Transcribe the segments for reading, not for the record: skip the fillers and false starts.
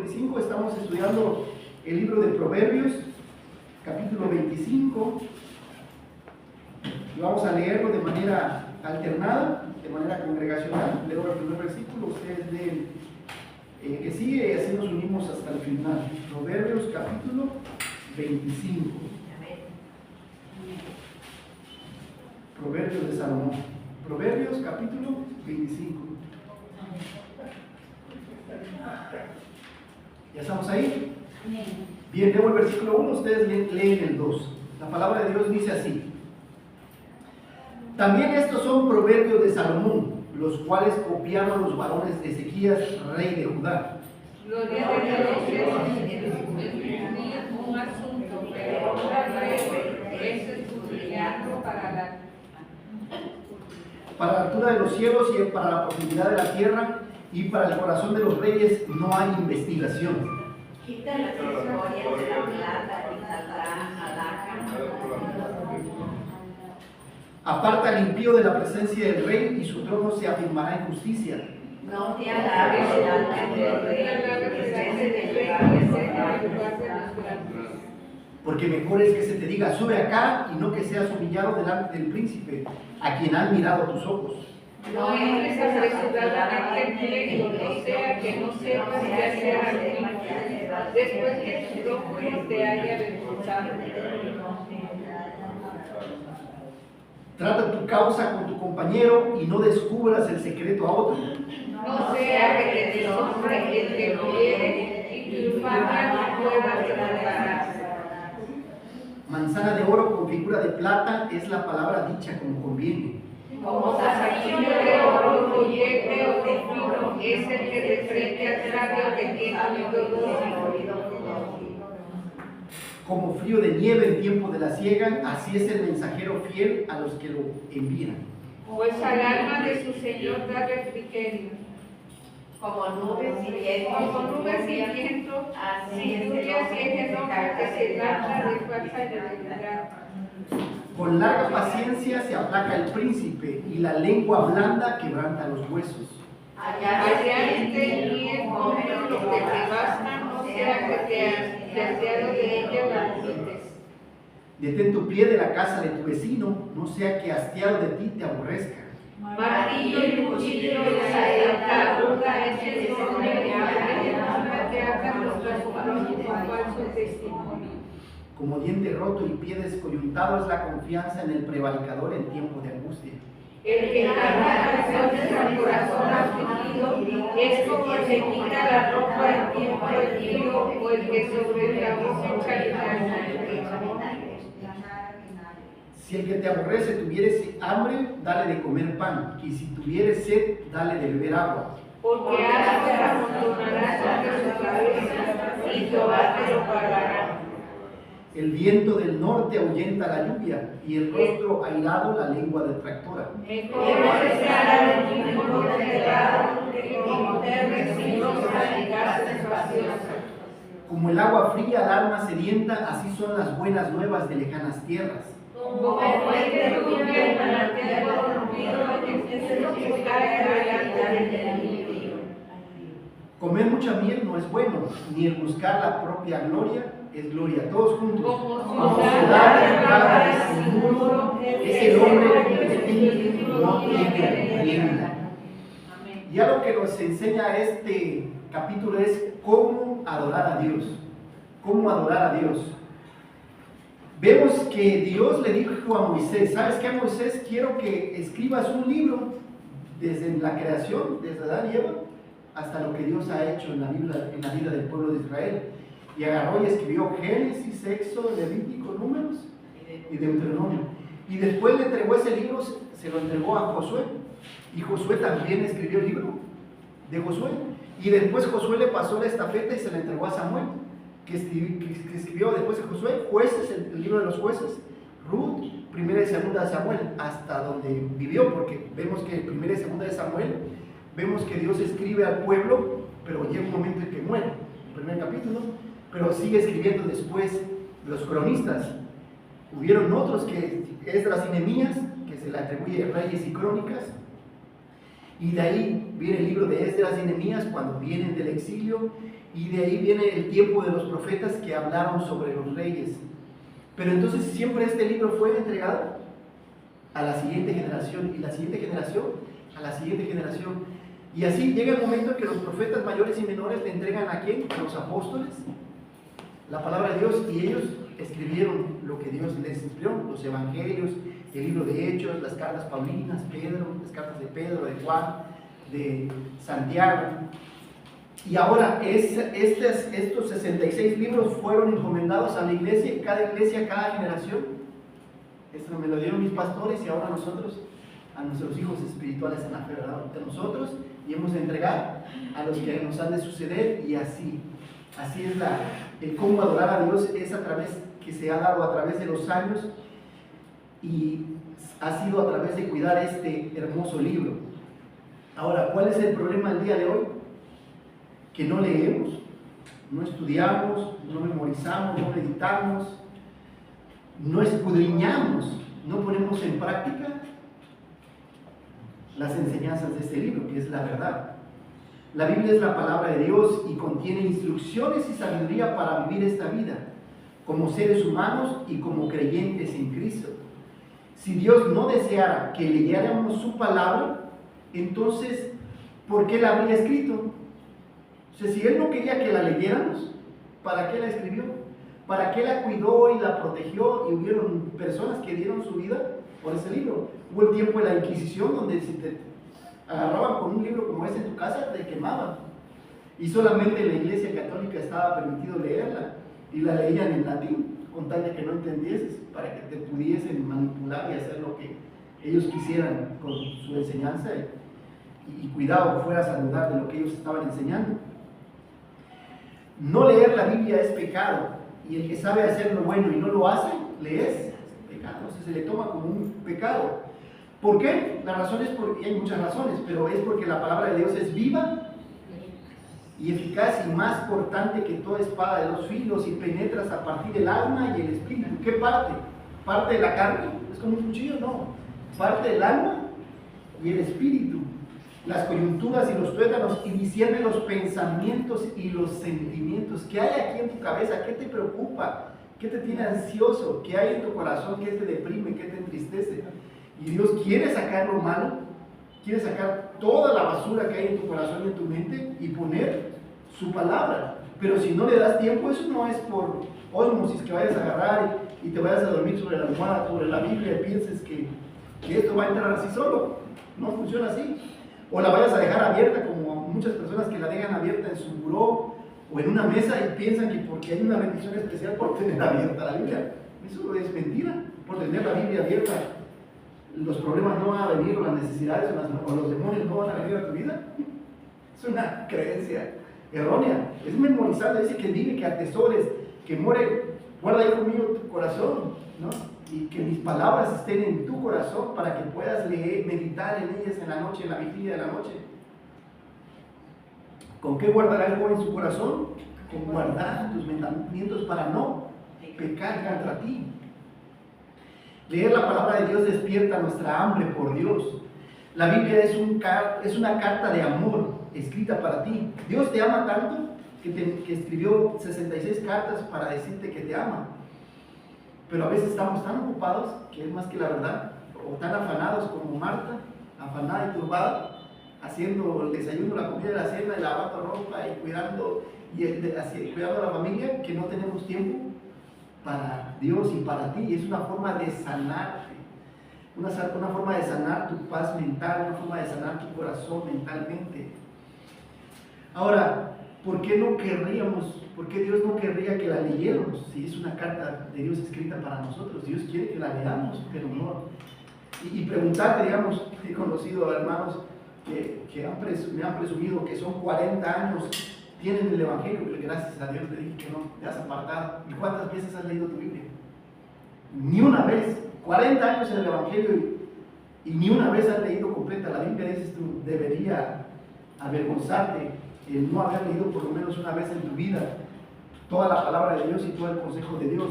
25, estamos estudiando el libro de Proverbios, capítulo 25, y vamos a leerlo de manera alternada, de manera congregacional. Leo el primer versículo, ustedes leen el que sigue y así nos unimos hasta el final. Proverbios, capítulo 25. Proverbios de Salomón. Proverbios, capítulo 25. ¿Ya estamos ahí? Bien, leo el versículo 1, ustedes leen el 2. La palabra de Dios dice así: también estos son proverbios de Salomón, los cuales copiaron los varones de Ezequías, rey de Judá. Gloria a Dios, es un asunto, pero es estudiando para la altura de los cielos y para la profundidad de la tierra, y para el corazón de los reyes no hay investigación. Quita las historias de la plata y saldrá alhaja. Aparta al impío de la presencia del rey, y su trono se afirmará en justicia. No te alabes delante del rey, porque mejor es que se te diga sube acá, y no que seas humillado delante del príncipe, a quien han mirado tus ojos. no entres apresuradamente en pleito, no sea que no sepas qué hacer al fin, después que tu prójimo te haya avergonzado. Trata tu causa con tu compañero y no descubras el secreto a otro. No sea que te deshonre el que quiere y tu infamia no pueda repararse. Manzana de oro con figura de plata es la palabra dicha como conviene. Como sazafiro de oro, follete o de fino, es el que de frente al sabio que tiene oído. Como frío de nieve en tiempo de la siega, así es el mensajero fiel a los que lo envían. Pues al alma de su Señor da refrigerio. como nubes y vientos, así lluvias es el hombre que se lanza de falsa debilidad. Con larga paciencia se aplaca el príncipe, y la lengua blanda quebranta los huesos. Hallarte y el comer lo que te basta, no sea que te hastiado de ella la quites. Detén tu pie de la casa de tu vecino, no sea que hastiado de ti te aborrezca. Martillo y cuchillo y saeta aguda es el nombre de habla que hagan los traspasos con falso testimonio. Como diente roto y pie descoyuntado es la confianza en el prevaricador en tiempo de angustia. El que canta canciones al corazón afligido es como el que quita la ropa en tiempo de frío o el que sobre la boca echa vinagre. Si el que te aborrece tuviere hambre, dale de comer pan, y si tuviere sed, dale de beber agua. Porque áspero amontonarás sobre su cabeza y Jehová te lo pagará. El viento del norte ahuyenta la lluvia, y el rostro airado la lengua detractora. Mejor es estar en el mundo cerrado que como terres silosas y casas espaciosas. Como el agua fría al alma sedienta, así son las buenas nuevas de lejanas tierras. Como el fuerte lluvia en manantial corrompido, es lo que cae a la garganta del impío. Comer mucha miel no es bueno, ni el buscar la propia gloria es gloria. Todos juntos. Como ciudad errada sin muro, es el hombre cuyo espíritu no tiene rienda. Y algo que nos enseña este capítulo es cómo adorar a Dios. Cómo adorar a Dios. Vemos que Dios le dijo a Moisés: ¿sabes qué, Moisés? Quiero que escribas un libro desde la creación, desde Adán y Eva, hasta lo que Dios ha hecho en la vida del pueblo de Israel. Y agarró y escribió Génesis, Éxodo, Levítico, Números y Deuteronomio. Y después le entregó ese libro, se lo entregó a Josué. Y Josué también escribió el libro de Josué. Y después Josué le pasó la estafeta y se la entregó a Samuel, que escribió después de Josué, Jueces, el libro de los jueces, Ruth, primera y segunda de Samuel, hasta donde vivió, porque vemos que primera y segunda de Samuel, vemos que Dios escribe al pueblo, pero llega un momento en que muere, el primer capítulo, pero sigue escribiendo después los cronistas. Hubieron otros que Esdras y Nehemías, que se le atribuye Reyes y Crónicas, Y de ahí viene el libro de Esdras y Nehemías cuando vienen del exilio, y de ahí viene el tiempo de los profetas que hablaron sobre los reyes. Pero entonces siempre este libro fue entregado a la siguiente generación, y la siguiente generación a la siguiente generación. Y así llega el momento en que los profetas mayores y menores le entregan ¿a quién? A los apóstoles la palabra de Dios, y ellos escribieron lo que Dios les inspiró, los evangelios, el libro de Hechos, las cartas paulinas, Pedro, las cartas de Pedro, de Juan, de Santiago. Y ahora estos 66 libros fueron encomendados a la iglesia, cada generación. Esto me lo dieron mis pastores, y ahora nosotros, a nuestros hijos espirituales en la fe, ¿verdad? De nosotros, y hemos de entregar a los que nos han de suceder, y así es el cómo adorar a Dios, es a través, que se ha dado a través de los años, y ha sido a través de cuidar este hermoso libro. Ahora, ¿cuál es el problema el día de hoy? Que no leemos, no estudiamos, no memorizamos, no meditamos, no escudriñamos, no ponemos en práctica las enseñanzas de este libro, que es la verdad. La Biblia es la palabra de Dios y contiene instrucciones y sabiduría para vivir esta vida como seres humanos y como creyentes en Cristo. Si Dios no deseara que leyéramos su palabra, entonces, ¿por qué la habría escrito? O sea, si Él no quería que la leyéramos, ¿para qué la escribió? ¿Para qué la cuidó y la protegió? Y hubieron personas que dieron su vida por ese libro. Hubo el tiempo de la Inquisición, donde si te agarraban con un libro como ese en tu casa, te quemaban. Y solamente en la Iglesia Católica estaba permitido leerla, y la leían en latín, con tal de que no entendieses, para que te pudiesen manipular y hacer lo que ellos quisieran con su enseñanza, y cuidado que fueras a dudar de lo que ellos estaban enseñando. No leer la Biblia es pecado, y el que sabe hacer lo bueno y no lo hace, le es pecado. O sea, se le toma como un pecado. ¿Por qué? La razón es porque, hay muchas razones, pero es porque la palabra de Dios es viva y eficaz, y más cortante que toda espada de dos filos, y penetras a partir del alma y el espíritu. ¿Qué parte? ¿Parte de la carne? ¿Es como un cuchillo? No. Parte del alma y el espíritu, las coyunturas y los tuétanos, y discierne los pensamientos y los sentimientos. ¿Qué hay aquí en tu cabeza? ¿Qué te preocupa? ¿Qué te tiene ansioso? ¿Qué hay en tu corazón? ¿Qué te deprime? ¿Qué te entristece? Y Dios quiere sacar lo malo, quiere sacar toda la basura que hay en tu corazón y en tu mente, y poner su palabra. Pero si no le das tiempo, eso no es por ósmosis, que vayas a agarrar y te vayas a dormir sobre la almohada, sobre la Biblia, y pienses que esto va a entrar así solo. No funciona así. O la vayas a dejar abierta, como muchas personas que la dejan abierta en su buró o en una mesa, y piensan que porque hay una bendición especial por tener abierta la Biblia. Eso es mentira. Por tener la Biblia abierta, los problemas no van a venir, o las necesidades o los demonios no van a venir a tu vida. Es una creencia errónea. Es memorizable, dice que vive, que atesores, que muere. Guarda, hijo mío, tu corazón, ¿no? Y que mis palabras estén en tu corazón, para que puedas leer, meditar en ellas en la noche, en la vigilia de la noche. ¿Con qué guardará el joven su corazón? Con guardar tus mandamientos para no pecar contra ti. Leer la palabra de Dios despierta nuestra hambre por Dios. La Biblia es una carta de amor escrita para ti. Dios te ama tanto que escribió 66 cartas para decirte que te ama. Pero a veces estamos tan ocupados, que es más que la verdad, o tan afanados como Marta, afanada y turbada, haciendo el desayuno, la comida, la cena, lavando ropa y cuidando a la familia, que no tenemos tiempo para Dios y para ti. Y es una forma de sanarte, una forma de sanar tu paz mental, una forma de sanar tu corazón mentalmente. Ahora, ¿por qué Dios no querría que la leyéramos? Si es una carta de Dios escrita para nosotros, Dios quiere que la leamos, pero no. Y preguntarte, digamos, he conocido a hermanos que me han presumido que son 40 años, tienen el Evangelio, pero gracias a Dios le dije que no, te has apartado. ¿Y cuántas veces has leído tu Biblia? Ni una vez. 40 años en el Evangelio y ni una vez has leído completa la Biblia. Dices tú, debería avergonzarte el no haber leído por lo menos una vez en tu vida toda la palabra de Dios y todo el consejo de Dios.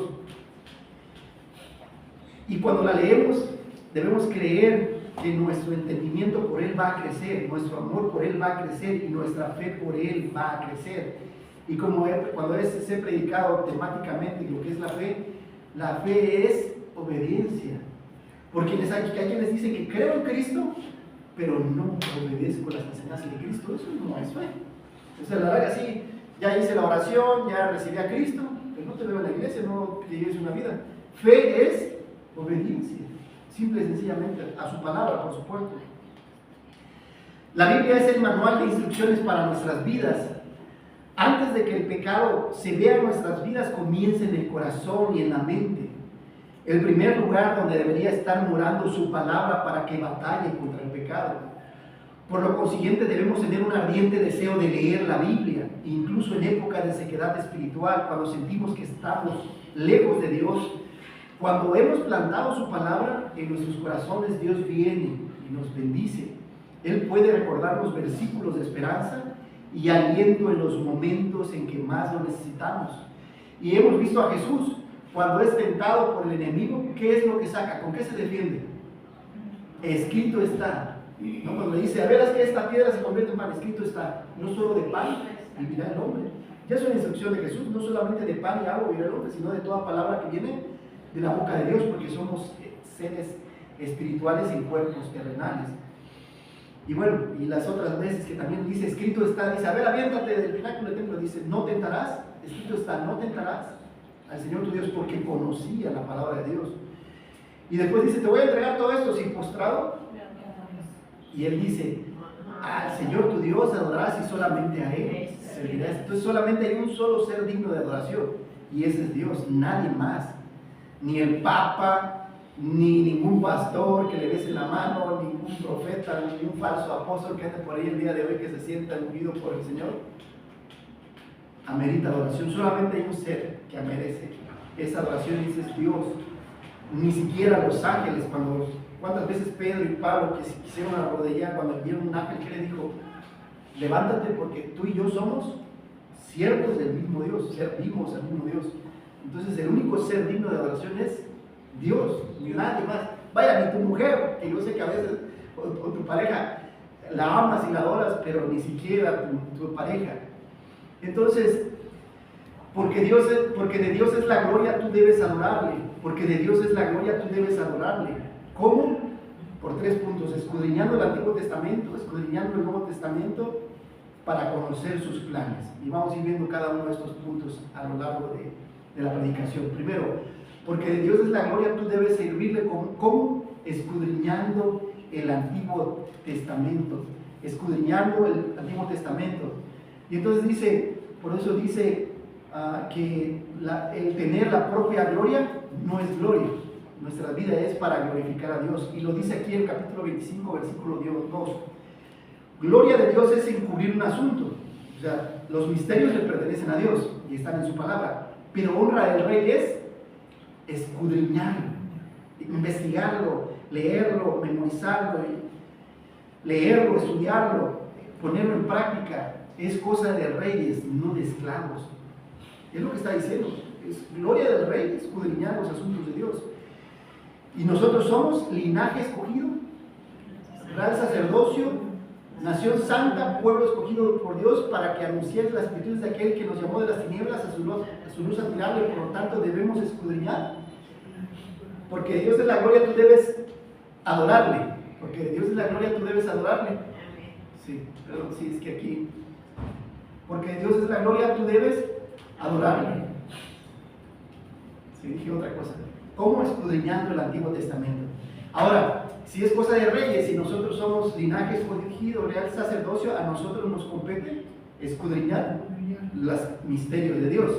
Y cuando la leemos, debemos creer que nuestro entendimiento por Él va a crecer, nuestro amor por Él va a crecer y nuestra fe por Él va a crecer. Y como cuando se ha predicado temáticamente lo que es la fe es obediencia. Porque hay quienes dicen que creo en Cristo, pero no obedezco las enseñanzas de Cristo. Eso no es fe. O sea, la verdad que sí, ya hice la oración, ya recibí a Cristo, pero no te veo en la iglesia, no te lleves una vida. Fe es obediencia, simple y sencillamente, a su palabra, por supuesto. La Biblia es el manual de instrucciones para nuestras vidas. Antes de que el pecado se vea en nuestras vidas, comienza en el corazón y en la mente. El primer lugar donde debería estar morando su palabra para que batalle contra el pecado. Por lo consiguiente, debemos tener un ardiente deseo de leer la Biblia, incluso en épocas de sequedad espiritual, cuando sentimos que estamos lejos de Dios. Cuando hemos plantado su palabra en nuestros corazones, Dios viene y nos bendice. Él puede recordarnos versículos de esperanza y aliento en los momentos en que más lo necesitamos. Y hemos visto a Jesús cuando es tentado por el enemigo. ¿Qué es lo que saca? ¿Con qué se defiende? Escrito está, ¿no? Cuando le dice, a ver, es que esta piedra se convierte en pan, escrito está, no solo de pan vivirá el hombre. Ya es una instrucción de Jesús, no solamente de pan y agua vivirá el hombre, sino de toda palabra que viene de la boca de Dios, porque somos seres espirituales en cuerpos terrenales. Y bueno, y las otras veces que también dice, escrito está, dice, a ver, aviéntate del pináculo del templo, dice, no tentarás, escrito está, no tentarás al Señor tu Dios, porque conocía la palabra de Dios. Y después dice, te voy a entregar todo esto sin postrado. Y él dice, al Señor tu Dios adorarás y solamente a Él servirás. Entonces solamente hay un solo ser digno de adoración, y ese es Dios, nadie más. Ni el Papa, ni ningún pastor que le bese la mano, ningún profeta, ni un falso apóstol que ande por ahí el día de hoy que se sienta ungido por el Señor, amerita adoración. Solamente hay un ser que merece esa adoración, y ese es Dios. Ni siquiera los ángeles, ¿cuántas veces Pedro y Pablo que se quisieron arrodillar cuando vieron un ángel, que le dijo? Levántate, porque tú y yo somos siervos del mismo Dios, servimos al mismo Dios. Entonces el único ser digno de adoración es Dios, ni nadie más. Vaya, ni tu mujer, que yo sé que a veces, o tu pareja, la amas y la adoras, pero ni siquiera tu pareja. Entonces, porque de Dios es la gloria, tú debes adorarle. Porque de Dios es la gloria, tú debes adorarle. ¿Cómo? Por 3 puntos: escudriñando el Antiguo Testamento, escudriñando el Nuevo Testamento, para conocer sus planes. Y vamos a ir viendo cada uno de estos puntos a lo largo de la predicación. Primero, porque de Dios es la gloria, tú debes servirle. ¿Cómo? Escudriñando el Antiguo Testamento. Escudriñando el Antiguo Testamento. Y entonces dice, por eso dice que el tener la propia gloria no es gloria. Nuestra vida es para glorificar a Dios. Y lo dice aquí en el capítulo 25, versículo 2. Gloria de Dios es encubrir un asunto. O sea, los misterios le pertenecen a Dios y están en su palabra. Pero honra del rey es escudriñarlo, investigarlo, leerlo, memorizarlo, leerlo, estudiarlo, ponerlo en práctica. Es cosa de reyes, no de esclavos. Es lo que está diciendo. Es gloria del rey, escudriñar los asuntos de Dios. Y nosotros somos linaje escogido, real sacerdocio, nación santa, pueblo escogido por Dios, para que anunciéis las virtudes de aquel que nos llamó de las tinieblas a su luz admirable. Por lo tanto, debemos escudriñar. Porque Dios es la gloria, tú debes adorarle. Porque Dios es la gloria, tú debes adorarle. Sí, perdón, sí, es que aquí. Porque Dios es la gloria, tú debes adorarle. Sí, dije otra cosa. ¿Cómo? Escudriñando el Antiguo Testamento. Ahora, si es cosa de reyes y nosotros somos linaje escogido, real sacerdocio, a nosotros nos compete escudriñar los misterios de Dios.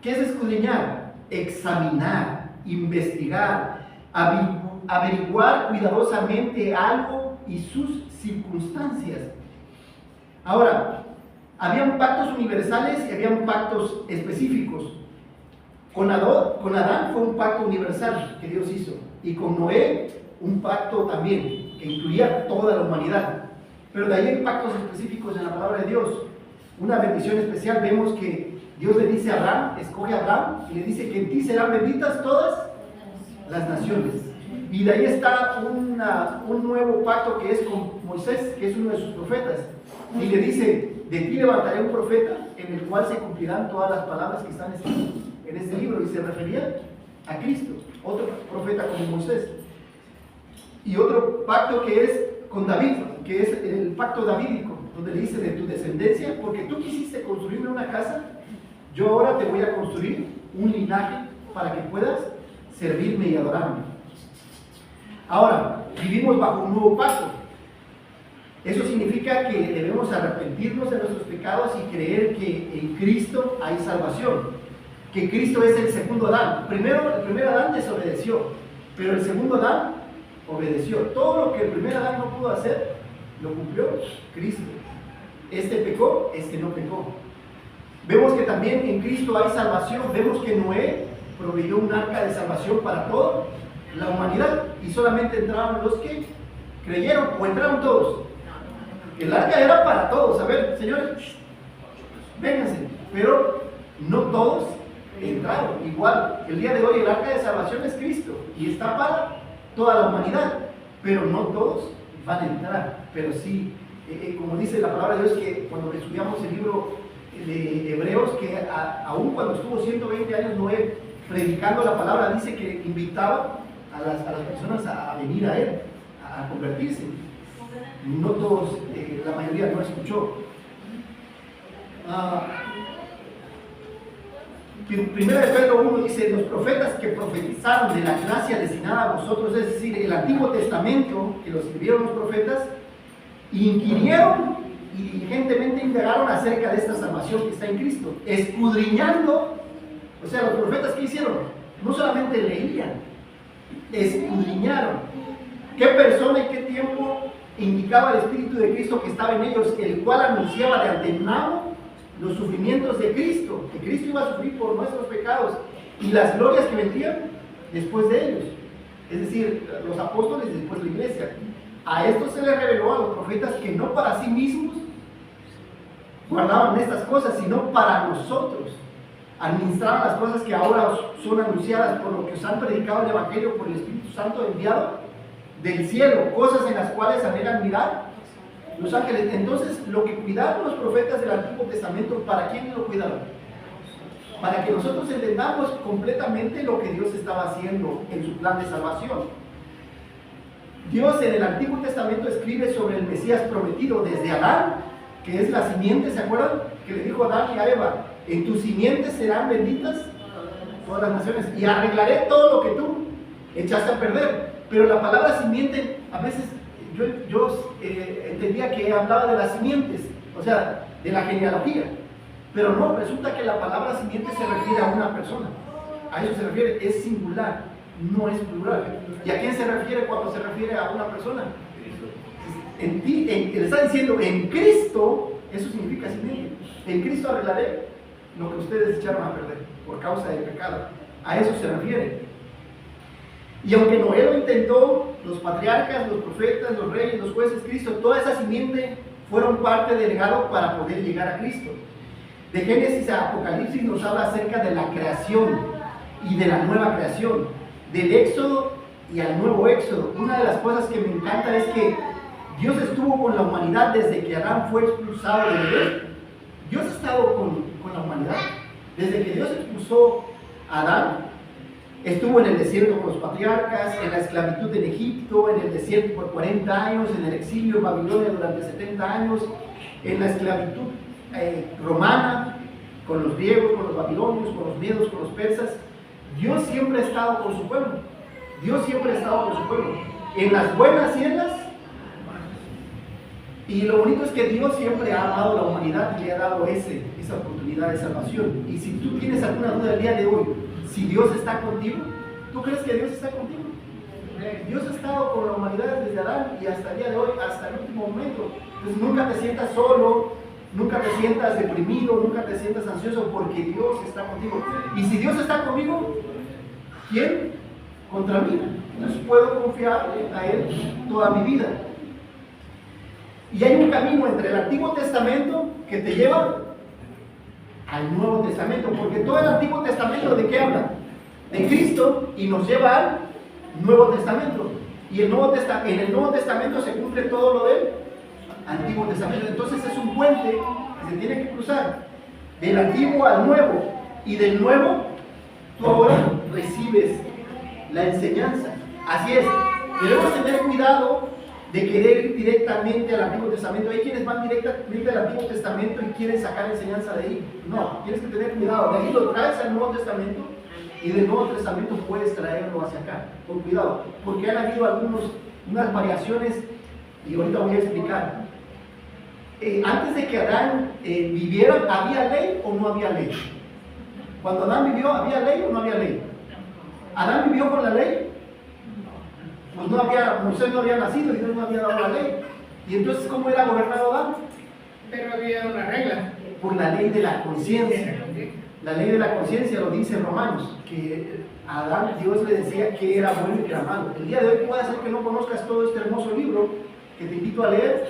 ¿Qué es escudriñar? Examinar, investigar, averiguar cuidadosamente algo y sus circunstancias. Ahora, habían pactos universales y habían pactos específicos. Con Adán fue un pacto universal que Dios hizo, y con Noé un pacto también que incluía toda la humanidad. Pero de ahí hay pactos específicos en la palabra de Dios. Una bendición especial, vemos que Dios le dice a Abraham, escoge a Abraham y le dice que en ti serán benditas todas las naciones. Y de ahí está un nuevo pacto que es con Moisés, que es uno de sus profetas. Y le dice, de ti levantaré un profeta en el cual se cumplirán todas las palabras que están escritas en este libro. Y se refería a Cristo, otro profeta como Moisés. Y otro pacto que es con David, que es el pacto davídico, donde le dice de tu descendencia, porque tú quisiste construirme una casa, yo ahora te voy a construir un linaje para que puedas servirme y adorarme. Ahora, vivimos bajo un nuevo pacto. Eso significa que debemos arrepentirnos de nuestros pecados y creer que en Cristo hay salvación, que Cristo es el segundo Adán. El primer Adán desobedeció, pero el segundo Adán obedeció. Todo lo que el primer Adán no pudo hacer, lo cumplió Cristo. Este pecó, este no pecó. Vemos que también en Cristo hay salvación. Vemos que Noé proveyó un arca de salvación para toda la humanidad y solamente entraron los que creyeron, o entraron todos. El arca era para todos. A ver, señores, vénganse. Pero no todos entraron. Igual, el día de hoy el arca de salvación es Cristo y está para toda la humanidad, pero no todos van a entrar. Pero sí, como dice la palabra de Dios, que cuando estudiamos el libro de Hebreos, que aún cuando estuvo 120 años Noé predicando la palabra, dice que invitaba a las personas a venir a él, a convertirse. No todos, la mayoría no escuchó. Primera de Pedro 1 dice, los profetas que profetizaron de la gracia destinada a vosotros, es decir, el Antiguo Testamento, que lo escribieron los profetas, inquirieron y diligentemente indagaron acerca de esta salvación que está en Cristo, escudriñando. O sea, los profetas, ¿qué hicieron? No solamente leían, escudriñaron qué persona y qué tiempo indicaba el Espíritu de Cristo que estaba en ellos, el cual anunciaba de antemano los sufrimientos de Cristo, que Cristo iba a sufrir por nuestros pecados y las glorias que vendrían después de ellos. Es decir, los apóstoles y después la iglesia. A esto se les reveló a los profetas que no para sí mismos guardaban estas cosas, sino para nosotros. Administraban las cosas que ahora son anunciadas por lo que os han predicado el Evangelio por el Espíritu Santo enviado del cielo, cosas en las cuales anhelan mirar los ángeles. Entonces, lo que cuidaron los profetas del Antiguo Testamento, ¿para quién lo cuidaron? Para que nosotros entendamos completamente lo que Dios estaba haciendo en su plan de salvación. Dios en el Antiguo Testamento escribe sobre el Mesías prometido desde Adán, que es la simiente, ¿se acuerdan? Que le dijo Adán y a Eva, en tus simientes serán benditas todas las naciones y arreglaré todo lo que tú echaste a perder. Pero la palabra simiente, a veces yo entendía que hablaba de las simientes, o sea, de la genealogía. Pero no, resulta que la palabra simiente se refiere a una persona. A eso se refiere, es singular, no es plural. ¿Y a quién se refiere cuando se refiere a una persona? En ti, le está diciendo, en Cristo, eso significa simiente. En Cristo arreglaré lo que ustedes echaron a perder por causa del pecado. A eso se refiere. Y aunque Noé lo intentó, los patriarcas, los profetas, los reyes, los jueces, Cristo, toda esa simiente fueron parte del legado para poder llegar a Cristo. De Génesis a Apocalipsis nos habla acerca de la creación y de la nueva creación, del éxodo y al nuevo éxodo. Una de las cosas que me encanta es que Dios estuvo con la humanidad desde que Adán fue expulsado del Edén. Dios ha estado con la humanidad. Desde que Dios expulsó a Adán, estuvo en el desierto con los patriarcas, en la esclavitud en Egipto, en el desierto por 40 años, en el exilio en Babilonia durante 70 años, en la esclavitud romana, con los griegos, con los babilonios, con los medos, con los persas. Dios siempre ha estado con su pueblo. Dios siempre ha estado con su pueblo, en las buenas y en las malas. Y lo bonito es que Dios siempre ha amado a la humanidad y le ha dado esa oportunidad de salvación. Y si tú tienes alguna duda el día de hoy, si Dios está contigo, ¿tú crees que Dios está contigo? Dios ha estado con la humanidad desde Adán y hasta el día de hoy, hasta el último momento. Entonces nunca te sientas solo, nunca te sientas deprimido, nunca te sientas ansioso, porque Dios está contigo. Y si Dios está conmigo, ¿quién contra mí? Entonces puedo confiar a Él toda mi vida. Y hay un camino entre el Antiguo Testamento que te lleva al Nuevo Testamento, porque todo el Antiguo Testamento, ¿de qué habla? De Cristo, y nos lleva al Nuevo Testamento. Y en el Nuevo Testamento se cumple todo lo del Antiguo Testamento. Entonces es un puente que se tiene que cruzar del Antiguo al Nuevo. Y del Nuevo, tú ahora recibes la enseñanza. Así es. Debemos tener cuidado de querer ir directamente al Antiguo Testamento. Hay quienes van directamente al Antiguo Testamento y quieren sacar enseñanza de ahí. No, tienes que tener cuidado. De ahí lo traes al Nuevo Testamento y del Nuevo Testamento puedes traerlo hacia acá. Con cuidado, porque han habido unas variaciones y ahorita voy a explicar. Antes de que Adán viviera, ¿había ley o no había ley? Cuando Adán vivió, ¿había ley o no había ley? ¿Adán vivió con la ley? Pues Moisés no había nacido y Dios no había dado la ley. ¿Y entonces cómo era gobernado Adán? Pero había una regla. Por la ley de la conciencia. La ley de la conciencia lo dice en Romanos, que a Adán Dios le decía que era bueno y que era malo. El día de hoy puede ser que no conozcas todo este hermoso libro que te invito a leer,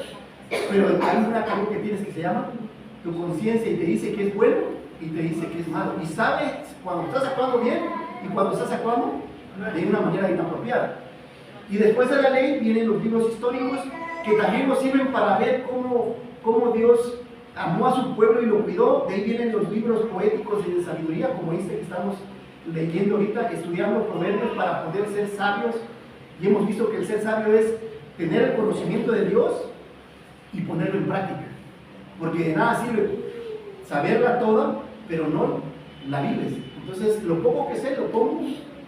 pero hay una cosa que tienes que se llama tu conciencia y te dice que es bueno y te dice que es malo. Y sabes cuando estás actuando bien y cuando estás actuando de una manera inapropiada. Y después de la ley vienen los libros históricos que también nos sirven para ver cómo Dios amó a su pueblo y lo cuidó. De ahí vienen los libros poéticos y de sabiduría, como este que estamos leyendo ahorita, estudiando proverbios para poder ser sabios. Y hemos visto que el ser sabio es tener el conocimiento de Dios y ponerlo en práctica. Porque de nada sirve saberla toda, pero no la vives. Entonces, lo poco que sé lo pongo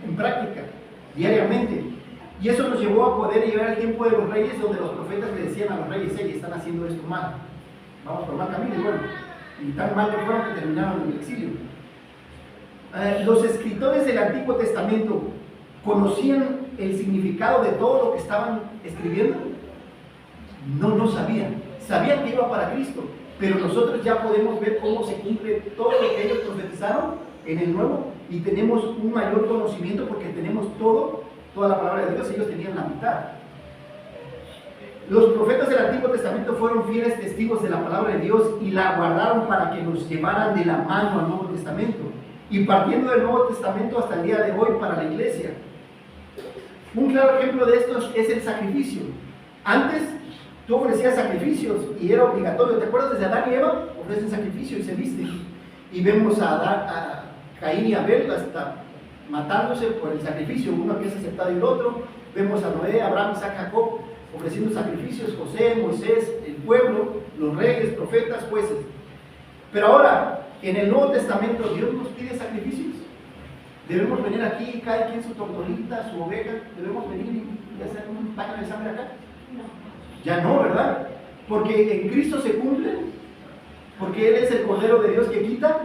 en práctica, diariamente. Y eso nos llevó a poder llegar al tiempo de los reyes, donde los profetas le decían a los reyes: hey, están haciendo esto mal, vamos por mal camino. Y bueno, y tan mal que fueron que terminaron en el exilio. Los escritores del Antiguo Testamento conocían el significado de todo lo que estaban escribiendo. No sabían. Sabían que iba para Cristo, pero nosotros ya podemos ver cómo se cumple todo lo que ellos profetizaron en el Nuevo, y tenemos un mayor conocimiento porque tenemos toda la palabra de Dios. Ellos tenían la mitad. Los profetas del Antiguo Testamento fueron fieles testigos de la palabra de Dios y la guardaron para que nos llevaran de la mano al Nuevo Testamento, y partiendo del Nuevo Testamento hasta el día de hoy para la iglesia. Un claro ejemplo de esto es el sacrificio. Antes tú ofrecías sacrificios y era obligatorio. ¿Te acuerdas? Desde Adán y Eva ofrecen sacrificio y se visten. Y vemos a Caín y Abel hasta matándose por el sacrificio, uno que es aceptado y el otro. Vemos a Noé, Abraham, Isaac, Jacob ofreciendo sacrificios, José, Moisés, el pueblo, los reyes, profetas, jueces. Pero ahora, en el Nuevo Testamento, Dios nos pide sacrificios. Debemos venir aquí, cada quien su tortolita, su oveja, debemos venir y hacer un paño de sangre acá. Ya no, ¿verdad? Porque en Cristo se cumple, porque Él es el Cordero de Dios que quita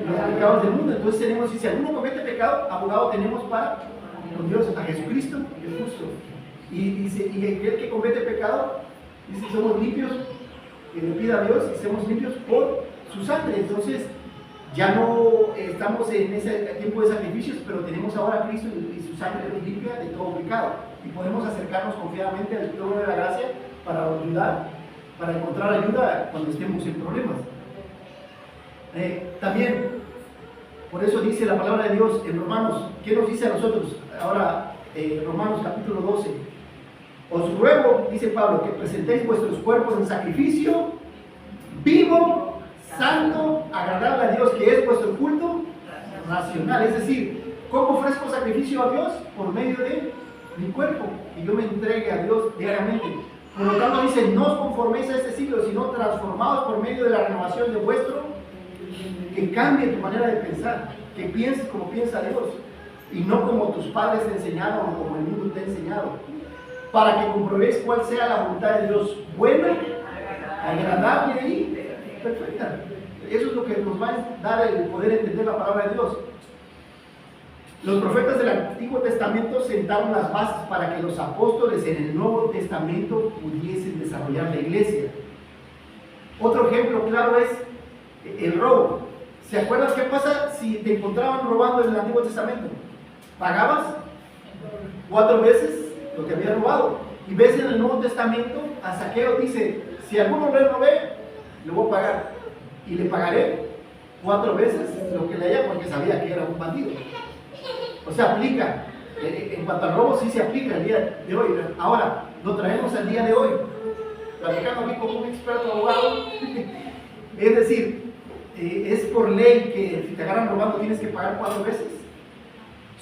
los pecados del mundo. Entonces tenemos, si alguno comete pecado, abogado tenemos para con Dios, a Jesucristo, que es justo. Y dice, y aquel que comete pecado, dice, somos limpios, que le pida a Dios y somos limpios por su sangre. Entonces ya no estamos en ese tiempo de sacrificios, pero tenemos ahora a Cristo y su sangre nos limpia de todo pecado, y podemos acercarnos confiadamente al trono de la gracia para ayudar, para encontrar ayuda cuando estemos en problemas. También, por eso dice la palabra de Dios en Romanos. ¿Qué nos dice a nosotros? Ahora, Romanos capítulo 12. Os ruego, dice Pablo, que presentéis vuestros cuerpos en sacrificio vivo, santo, agradable a Dios, que es vuestro culto racional. Es decir, ¿cómo ofrezco sacrificio a Dios? Por medio de mi cuerpo, que yo me entregue a Dios diariamente. Por lo tanto dice, no os conforméis a este siglo, sino transformados por medio de la renovación de vuestro, que cambie tu manera de pensar, que pienses como piensa Dios, y no como tus padres te enseñaron o como el mundo te ha enseñado, para que comprobéis cuál sea la voluntad de Dios, buena, agradable y perfecta. Eso es lo que nos va a dar el poder entender la palabra de Dios. Los profetas del Antiguo Testamento sentaron las bases para que los apóstoles en el Nuevo Testamento pudiesen desarrollar la iglesia. Otro ejemplo claro es el robo. ¿Se acuerdan qué pasa si te encontraban robando en el Antiguo Testamento? ¿Pagabas 4 veces lo que había robado? Y ves en el Nuevo Testamento a Zaqueo dice, si alguno le robé, le voy a pagar, y le pagaré 4 veces lo que le haya, porque sabía que era un bandido. O sea, aplica. En cuanto al robo, sí se aplica el día de hoy. Ahora, lo traemos al día de hoy, platicando aquí como un experto abogado. Es decir, es por ley que si te agarran robando tienes que pagar 4 veces.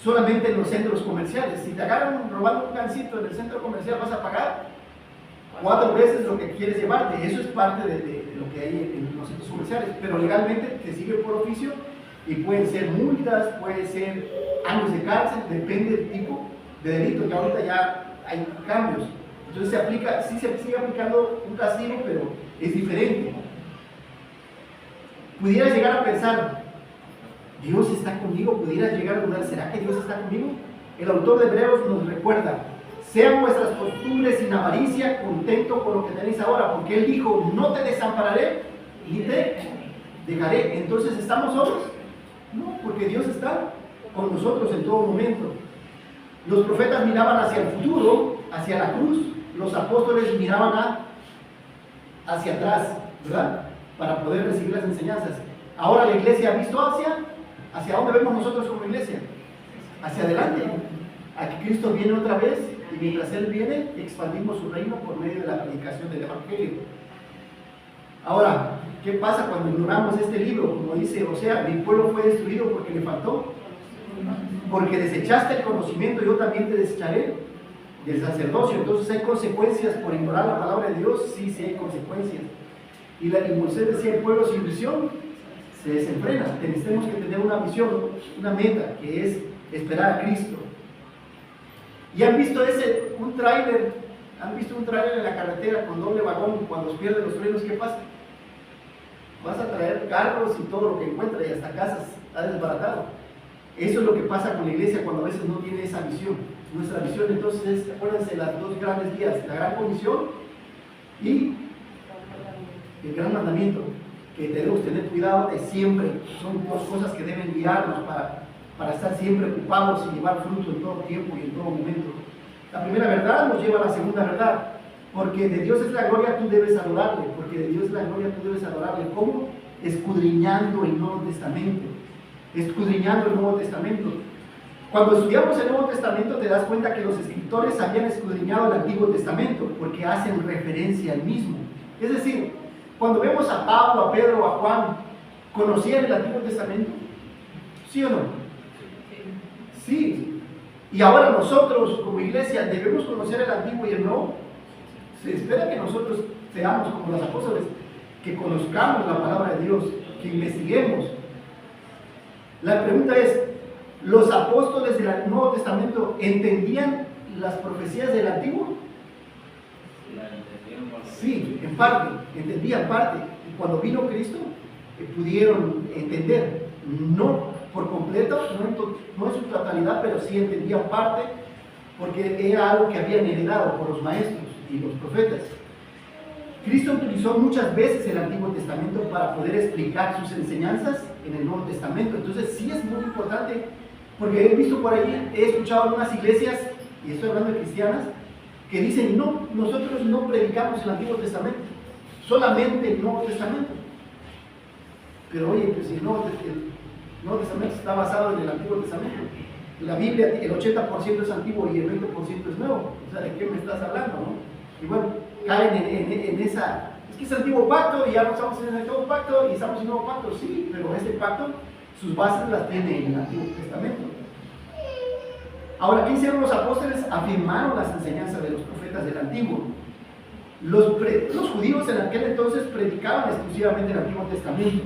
Solamente en los centros comerciales. Si te agarran robando un gansito en el centro comercial, vas a pagar 4 veces lo que quieres llevarte. Eso es parte de lo que hay en los centros comerciales. Pero legalmente te sigue por oficio y pueden ser multas, pueden ser años de cárcel, depende del tipo de delito, que ahorita ya hay cambios. Entonces se aplica, sí se sigue aplicando un castigo, pero es diferente. Pudieras llegar a pensar, Dios está conmigo, pudieras llegar a dudar, ¿será que Dios está conmigo? El autor de Hebreos nos recuerda, sean vuestras costumbres sin avaricia, contento con lo que tenéis ahora, porque Él dijo, no te desampararé ni te dejaré. Entonces, ¿estamos solos? No, porque Dios está con nosotros en todo momento. Los profetas miraban hacia el futuro, hacia la cruz, los apóstoles miraban hacia atrás, ¿verdad? Para poder recibir las enseñanzas. Ahora la iglesia ha visto hacia dónde vemos nosotros como iglesia, hacia adelante, a que Cristo viene otra vez y mientras Él viene expandimos su reino por medio de la predicación del Evangelio. Ahora, ¿qué pasa cuando ignoramos este libro? Como dice Osea, mi pueblo fue destruido porque le faltó, porque desechaste el conocimiento, yo también te desecharé del sacerdocio. Entonces hay consecuencias por ignorar la palabra de Dios. Sí, sí hay consecuencias. Y Moisés decía, el pueblo sin visión se desenfrena. Tenemos que tener una visión, una meta, que es esperar a Cristo. ¿Y han visto un tráiler? ¿Han visto un tráiler en la carretera con doble vagón? Cuando pierde los frenos, ¿qué pasa? Vas a traer carros y todo lo que encuentra y hasta casas, está desbaratado. Eso es lo que pasa con la iglesia cuando a veces no tiene esa visión. Nuestra visión entonces es, acuérdense, las 2 grandes guías, la gran comisión y el gran mandamiento, que debemos tener cuidado de siempre. Son 2 cosas que deben guiarnos para estar siempre ocupados y llevar fruto en todo tiempo y en todo momento. La primera verdad nos lleva a la segunda verdad. Porque de Dios es la gloria, tú debes adorarle. Porque de Dios es la gloria, tú debes adorarle. ¿Cómo? Escudriñando el Nuevo Testamento. Escudriñando el Nuevo Testamento. Cuando estudiamos el Nuevo Testamento te das cuenta que los escritores habían escudriñado el Antiguo Testamento porque hacen referencia al mismo. Es decir, cuando vemos a Pablo, a Pedro, a Juan, ¿conocían el Antiguo Testamento? ¿Sí o no? Sí. Y ahora nosotros como iglesia debemos conocer el Antiguo y el Nuevo. Se espera que nosotros seamos como los apóstoles, que conozcamos la palabra de Dios, que investiguemos. La pregunta es, ¿los apóstoles del Nuevo Testamento entendían las profecías del Antiguo? Sí, en parte, entendían parte. Y cuando vino Cristo, pudieron entender, no por completo, no en su totalidad, pero sí entendían parte, porque era algo que habían heredado por los maestros y los profetas. Cristo utilizó muchas veces el Antiguo Testamento para poder explicar sus enseñanzas en el Nuevo Testamento. Entonces sí es muy importante, porque he visto por ahí, he escuchado algunas iglesias, y estoy hablando de cristianas, que dicen, no, nosotros no predicamos el Antiguo Testamento, solamente el Nuevo Testamento. Pero oye, pues si el Nuevo Testamento está basado en el Antiguo Testamento. La Biblia, el 80% es antiguo y el 20% es nuevo. O sea, ¿de qué me estás hablando, no? Y bueno, caen en esa... Es que es antiguo pacto y ya no estamos en el antiguo pacto y estamos en el nuevo pacto. Sí, pero este pacto, sus bases las tiene en el Antiguo Testamento. Ahora, ¿qué hicieron los apóstoles? Afirmaron las enseñanzas de los profetas del Antiguo. Los judíos en aquel entonces predicaban exclusivamente el Antiguo Testamento.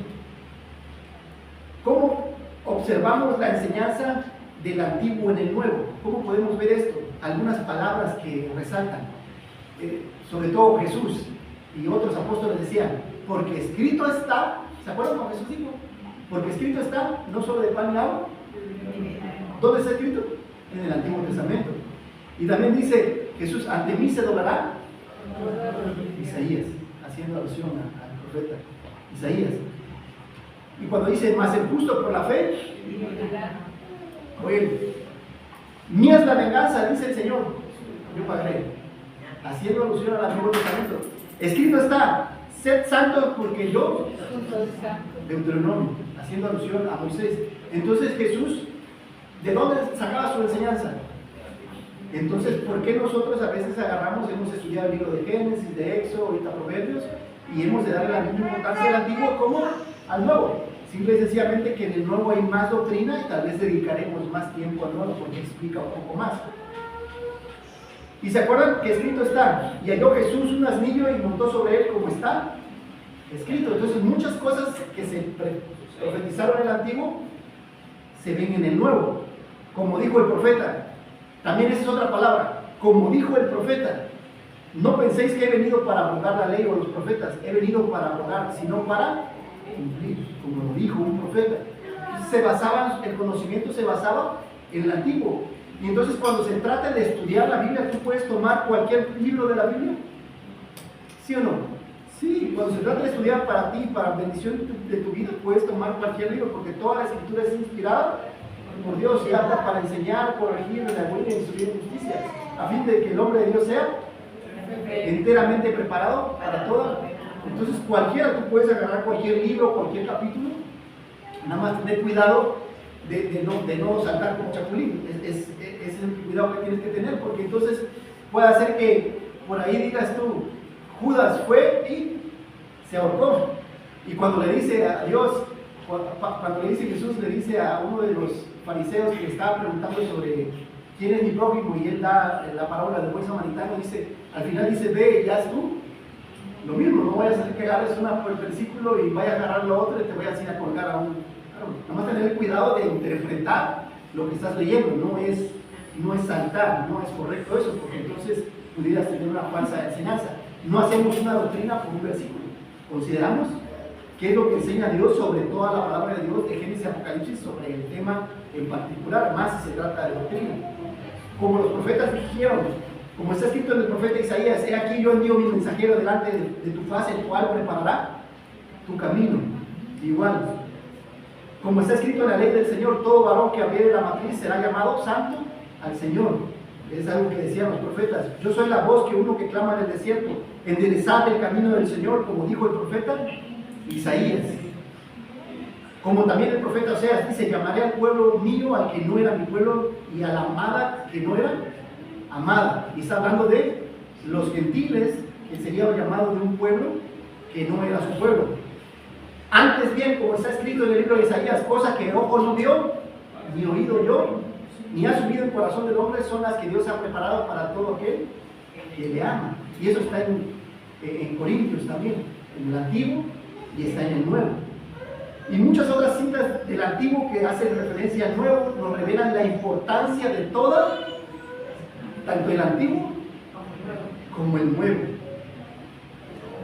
¿Cómo observamos la enseñanza del Antiguo en el Nuevo? ¿Cómo podemos ver esto? Algunas palabras que resaltan, sobre todo Jesús y otros apóstoles decían, porque escrito está, ¿se acuerdan cómo Jesús dijo? Porque escrito está, no solo de pan y agua. ¿Dónde está escrito? En el Antiguo Testamento. Y también dice Jesús, ante mí se doblará Isaías, haciendo alusión al profeta Isaías. Y cuando dice, más el justo por la fe, bueno, mía es la venganza, dice el Señor, yo pagaré, haciendo alusión al Antiguo Testamento. Escrito está, sed santos porque yo, Deuteronomio, haciendo alusión a Moisés. Entonces Jesús, ¿de dónde sacaba su enseñanza? Entonces, ¿por qué nosotros a veces agarramos, hemos estudiado el libro de Génesis, de Éxodo, ahorita Proverbios, y hemos de darle la misma importancia al antiguo como al nuevo? Simple y sencillamente que en el nuevo hay más doctrina y tal vez dedicaremos más tiempo al nuevo porque explica un poco más. ¿Y se acuerdan que escrito está? Y halló Jesús un asnillo y montó sobre él, como está escrito. Entonces muchas cosas que se profetizaron en el antiguo se ven en el nuevo, como dijo el profeta. También esa es otra palabra, como dijo el profeta. No penséis que he venido para abrogar la ley o los profetas, he venido para abrogar, sino para cumplir, como lo dijo un profeta. El conocimiento se basaba en el antiguo. Y entonces cuando se trata de estudiar la Biblia, ¿tú puedes tomar cualquier libro de la Biblia? ¿Sí o no? Sí, cuando se trata de estudiar para ti, para bendición de tu vida, puedes tomar cualquier libro, porque toda la escritura es inspirada por Dios y apta para enseñar, corregir, redarguir y instruir en justicia, a fin de que el hombre de Dios sea enteramente preparado para todo. Entonces cualquiera, tú puedes agarrar cualquier libro, cualquier capítulo, nada más tener cuidado de no saltar como chapulín. Es el cuidado que tienes que tener, porque entonces puede hacer que por ahí digas tú, Judas fue y se ahorcó. Y cuando le dice a Dios, cuando le dice Jesús, le dice a uno de los fariseos que le estaba preguntando sobre quién es mi prójimo, y él da la parábola del buen samaritano, dice, al final dice, ve y haz tú lo mismo, no vayas a hacer que agarres un versículo y vayas a agarrar lo otro y te vayas a ir a colgar a un... Claro, nada más tener cuidado de interpretar lo que estás leyendo, no es saltar, no es correcto eso, porque entonces pudieras tener una falsa enseñanza. No hacemos una doctrina por un versículo, consideramos qué es lo que enseña Dios sobre toda la palabra de Dios de Génesis y Apocalipsis, sobre el tema en particular, más si se trata de doctrina. Como los profetas dijeron, como está escrito en el profeta Isaías, he aquí yo envío mi mensajero delante de tu faz, el cual preparará tu camino. Igual, como está escrito en la ley del Señor, todo varón que abriere la matriz será llamado santo al Señor. Es algo que decían los profetas. Yo soy la voz que uno que clama en el desierto, enderezad el camino del Señor, como dijo el profeta Isaías. Como también el profeta Oseas dice, llamaré al pueblo mío al que no era mi pueblo, y a la amada que no era amada. Y está hablando de los gentiles, que sería llamado de un pueblo que no era su pueblo. Antes bien, como está escrito en el libro de Isaías, cosas que ojo no vio, ni oído yo, ni ha subido en el corazón del hombre, son las que Dios ha preparado para todo aquel que le ama. Y eso está en Corintios también, en el Antiguo, y está en el Nuevo. Y muchas otras citas del Antiguo que hacen referencia al Nuevo nos revelan la importancia de toda, tanto el Antiguo como el Nuevo.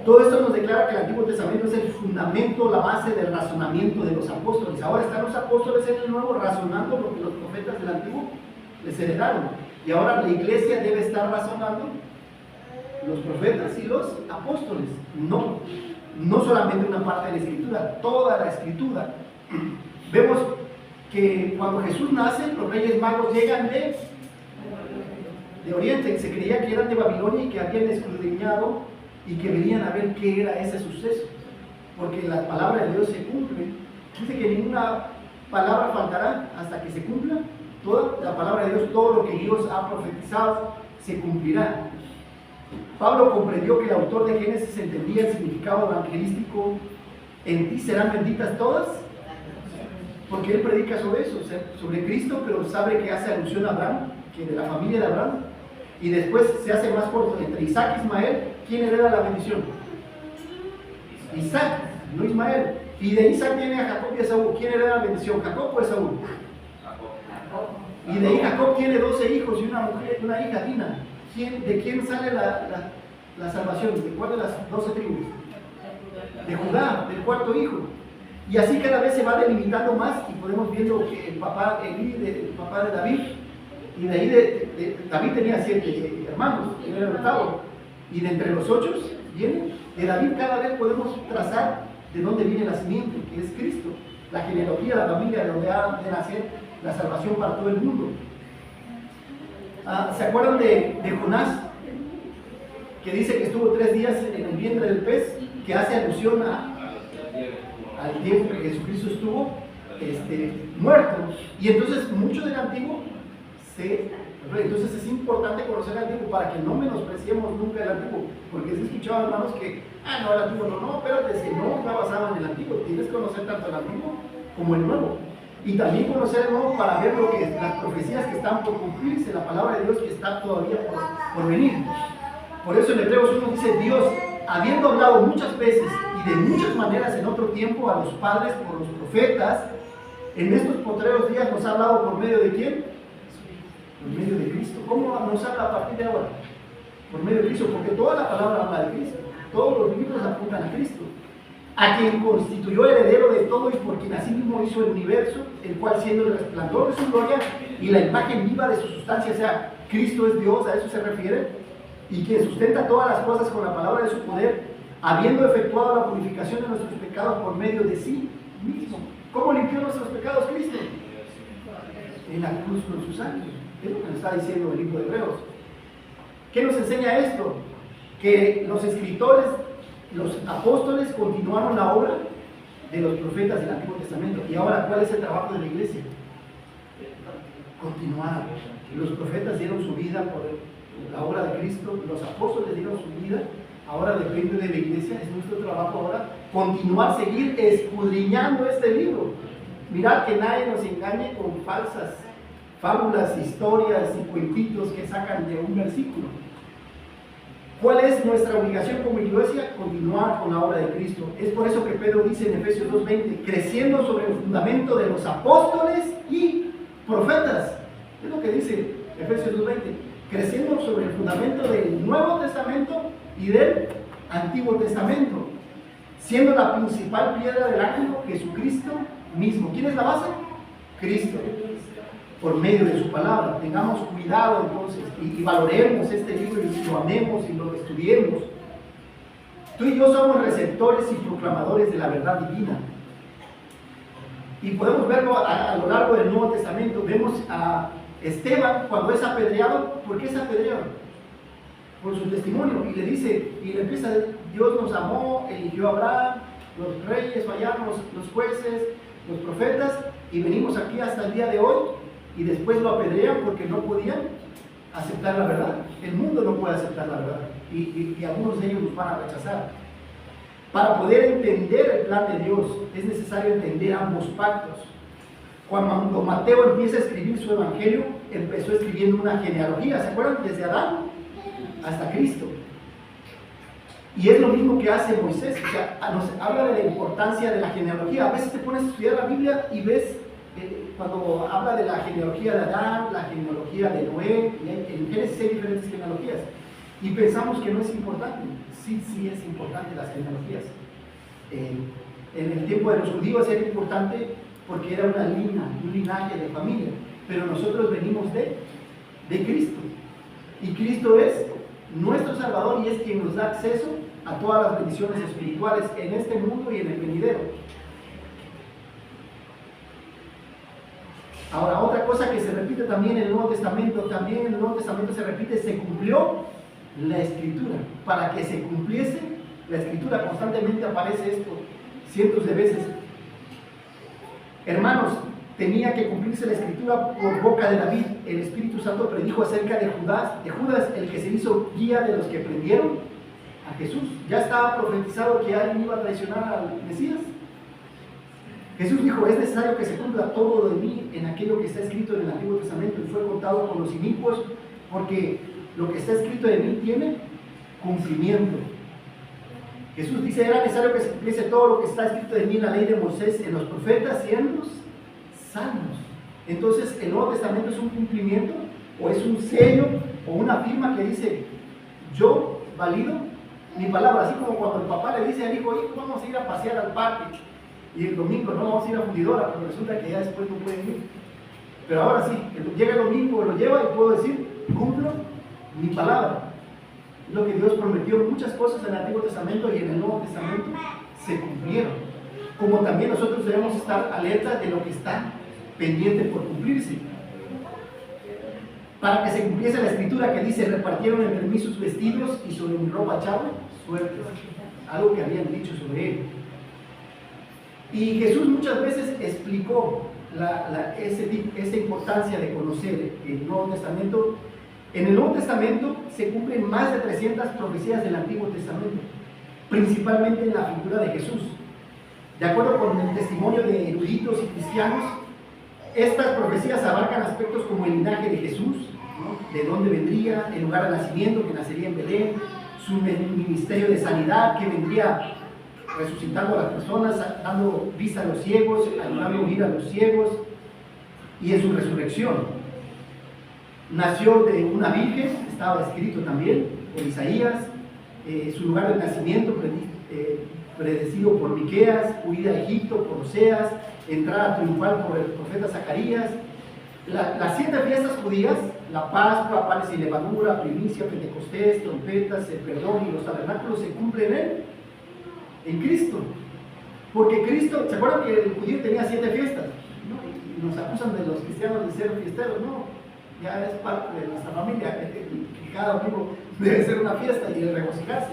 Todo esto nos declara que el Antiguo Testamento es el fundamento, la base del razonamiento de los apóstoles. Ahora están los apóstoles en el Nuevo razonando lo que los profetas del Antiguo les heredaron. Y ahora la iglesia debe estar razonando los profetas y los apóstoles. No solamente una parte de la Escritura, toda la Escritura. Vemos que cuando Jesús nace, los reyes magos llegan de Oriente. Se creía que eran de Babilonia y que habían escudriñado y que venían a ver qué era ese suceso, porque la palabra de Dios se cumple. Dice que ninguna palabra faltará hasta que se cumpla toda la palabra de Dios. Todo lo que Dios ha profetizado se cumplirá. Pablo comprendió que el autor de Génesis entendía el significado evangelístico: en ti serán benditas todas, porque él predica sobre eso, sobre Cristo, pero sabe que hace alusión a Abraham, que de la familia de Abraham. Y después se hace más corto, entre Isaac y Ismael, ¿quién hereda la bendición? Isaac, no Ismael. Y de Isaac viene a Jacob y a Esaú. ¿Quién hereda la bendición? ¿Jacob o Esaú? Y de ahí Jacob tiene 12 hijos y una hija, Dina. ¿De quién sale la salvación? ¿De cuál de las 12 tribus? De Judá, del cuarto hijo. Y así cada vez se va delimitando más, y podemos viendo que el papá el papá de David, y de ahí David tenía 7 hermanos, él era el octavo, y de entre los 8 viene, de David cada vez podemos trazar de dónde viene la simiente, que es Cristo, la genealogía, la familia de donde ha de nacer la salvación para todo el mundo. ¿Se acuerdan de Jonás? Que dice que estuvo 3 días en el vientre del pez, que hace alusión al tiempo que Jesucristo estuvo muerto. Y entonces mucho del Antiguo se Entonces es importante conocer el Antiguo para que no menospreciemos nunca el Antiguo, porque he escuchado hermanos que, no, el Antiguo no, espérate, si no está basado en el Antiguo, tienes que conocer tanto el Antiguo como el Nuevo. Y también conocer el Nuevo para ver lo que las profecías que están por cumplirse, la palabra de Dios que está todavía por venir. Por eso en Hebreos 1 dice, Dios, habiendo hablado muchas veces y de muchas maneras en otro tiempo a los padres por los profetas, en estos postreros días nos ha hablado por medio de ¿quién? Por medio de Cristo. ¿Cómo nos habla a partir de ahora? Por medio de Cristo, porque toda la palabra habla de Cristo. Todos los libros apuntan a Cristo, a quien constituyó heredero de todo y por quien así mismo hizo el universo, el cual siendo el resplandor de su gloria y la imagen viva de su sustancia, o sea, Cristo es Dios, a eso se refiere, y quien sustenta todas las cosas con la palabra de su poder, habiendo efectuado la purificación de nuestros pecados por medio de sí mismo. ¿Cómo limpió nuestros pecados Cristo? En la cruz con su sangre. Es lo que nos está diciendo el libro de Hebreos. ¿Qué nos enseña esto? Que los escritores, los apóstoles continuaron la obra de los profetas del Antiguo Testamento. Y ahora, ¿cuál es el trabajo de la iglesia? Continuar. Los profetas dieron su vida por la obra de Cristo, los apóstoles dieron su vida. Ahora depende de la iglesia, es nuestro trabajo ahora continuar, seguir escudriñando este libro. Mirad que nadie nos engañe con falsas fábulas, historias y cuentitos que sacan de un versículo. ¿Cuál es nuestra obligación como iglesia? Continuar con la obra de Cristo. Es por eso que Pedro dice en Efesios 2:20, creciendo sobre el fundamento de los apóstoles y profetas. Es lo que dice Efesios 2:20, creciendo sobre el fundamento del Nuevo Testamento y del Antiguo Testamento, siendo la principal piedra del ángulo Jesucristo mismo. ¿Quién es la base? Cristo, por medio de su palabra. Tengamos cuidado entonces y valoremos este libro y lo amemos y lo estudiemos. Tú y yo somos receptores y proclamadores de la verdad divina. Y podemos verlo a lo largo del Nuevo Testamento. Vemos a Esteban cuando es apedreado. ¿Por qué es apedreado? Por su testimonio. Y le dice, y le empieza a decir, Dios nos amó, eligió a Abraham, los reyes fallaron, los jueces, los profetas, y venimos aquí hasta el día de hoy, y después lo apedrean porque no podían aceptar la verdad. El mundo no puede aceptar la verdad, y algunos de ellos nos van a rechazar. Para poder entender el plan de Dios, es necesario entender ambos pactos. Cuando Mateo empieza a escribir su evangelio, empezó escribiendo una genealogía, ¿se acuerdan? Desde Adán hasta Cristo. Y es lo mismo que hace Moisés, o sea, nos habla de la importancia de la genealogía. A veces te pones a estudiar la Biblia y ves, cuando habla de la genealogía de Adán, la genealogía de Noé, en Génesis hay diferentes genealogías, y pensamos que no es importante. Sí, sí es importante las genealogías. En el tiempo de los judíos era importante porque era una línea, un linaje de familia, pero nosotros venimos de Cristo, y Cristo es nuestro Salvador y es quien nos da acceso a todas las bendiciones espirituales en este mundo y en el venidero. Ahora, otra cosa que se repite también en el Nuevo Testamento, se repite, se cumplió la Escritura. Para que se cumpliese la Escritura, constantemente aparece esto cientos de veces. Hermanos, tenía que cumplirse la Escritura por boca de David. El Espíritu Santo predijo acerca de Judas, el que se hizo guía de los que prendieron a Jesús. Ya estaba profetizado que alguien iba a traicionar al Mesías. Jesús dijo, es necesario que se cumpla todo de mí en aquello que está escrito en el Antiguo Testamento y fue contado con los inicuos, porque lo que está escrito de mí tiene cumplimiento. Jesús dice, era necesario que se cumpliese todo lo que está escrito de mí en la ley de Moisés, en los profetas y en los salmos. Entonces, el Nuevo Testamento es un cumplimiento, o es un sello, o una firma que dice, yo valido mi palabra, así como cuando el papá le dice al hijo, vamos a ir a pasear al parque, y el domingo no vamos a ir a Fundidora, pero resulta que ya después no pueden ir. Pero ahora sí, llega el domingo, lo lleva y puedo decir, cumplo mi palabra. Lo que Dios prometió, muchas cosas en el Antiguo Testamento y en el Nuevo Testamento se cumplieron. Como también nosotros debemos estar alerta de lo que está pendiente por cumplirse. Para que se cumpliese la escritura que dice, repartieron entre mí sus vestidos y sobre mi ropa echaron suertes. Algo que habían dicho sobre él. Y Jesús muchas veces explicó esa importancia de conocer el Nuevo Testamento. En el Nuevo Testamento se cumplen más de 300 profecías del Antiguo Testamento, principalmente en la figura de Jesús. De acuerdo con el testimonio de eruditos y cristianos, estas profecías abarcan aspectos como el linaje de Jesús, ¿no? De dónde vendría, el lugar de nacimiento, que nacería en Belén, su ministerio de sanidad, que vendría resucitando a las personas, dando vista a los ciegos, ayudando a oír a los ciegos, y en su resurrección. Nació de una virgen, estaba escrito también por Isaías, su lugar de nacimiento predecido por Miqueas, huida a Egipto por Oseas, entrada triunfal por el profeta Zacarías. Las 7 fiestas judías, la Pascua, panes y levadura, primicia, Pentecostés, trompetas, el perdón y los tabernáculos se cumplen en Cristo. Porque Cristo, ¿se acuerdan que el judío tenía 7 fiestas? ¿No? Y nos acusan de los cristianos de ser fiesteros. No, ya es parte de nuestra familia, que cada domingo debe ser una fiesta y el regocijarse.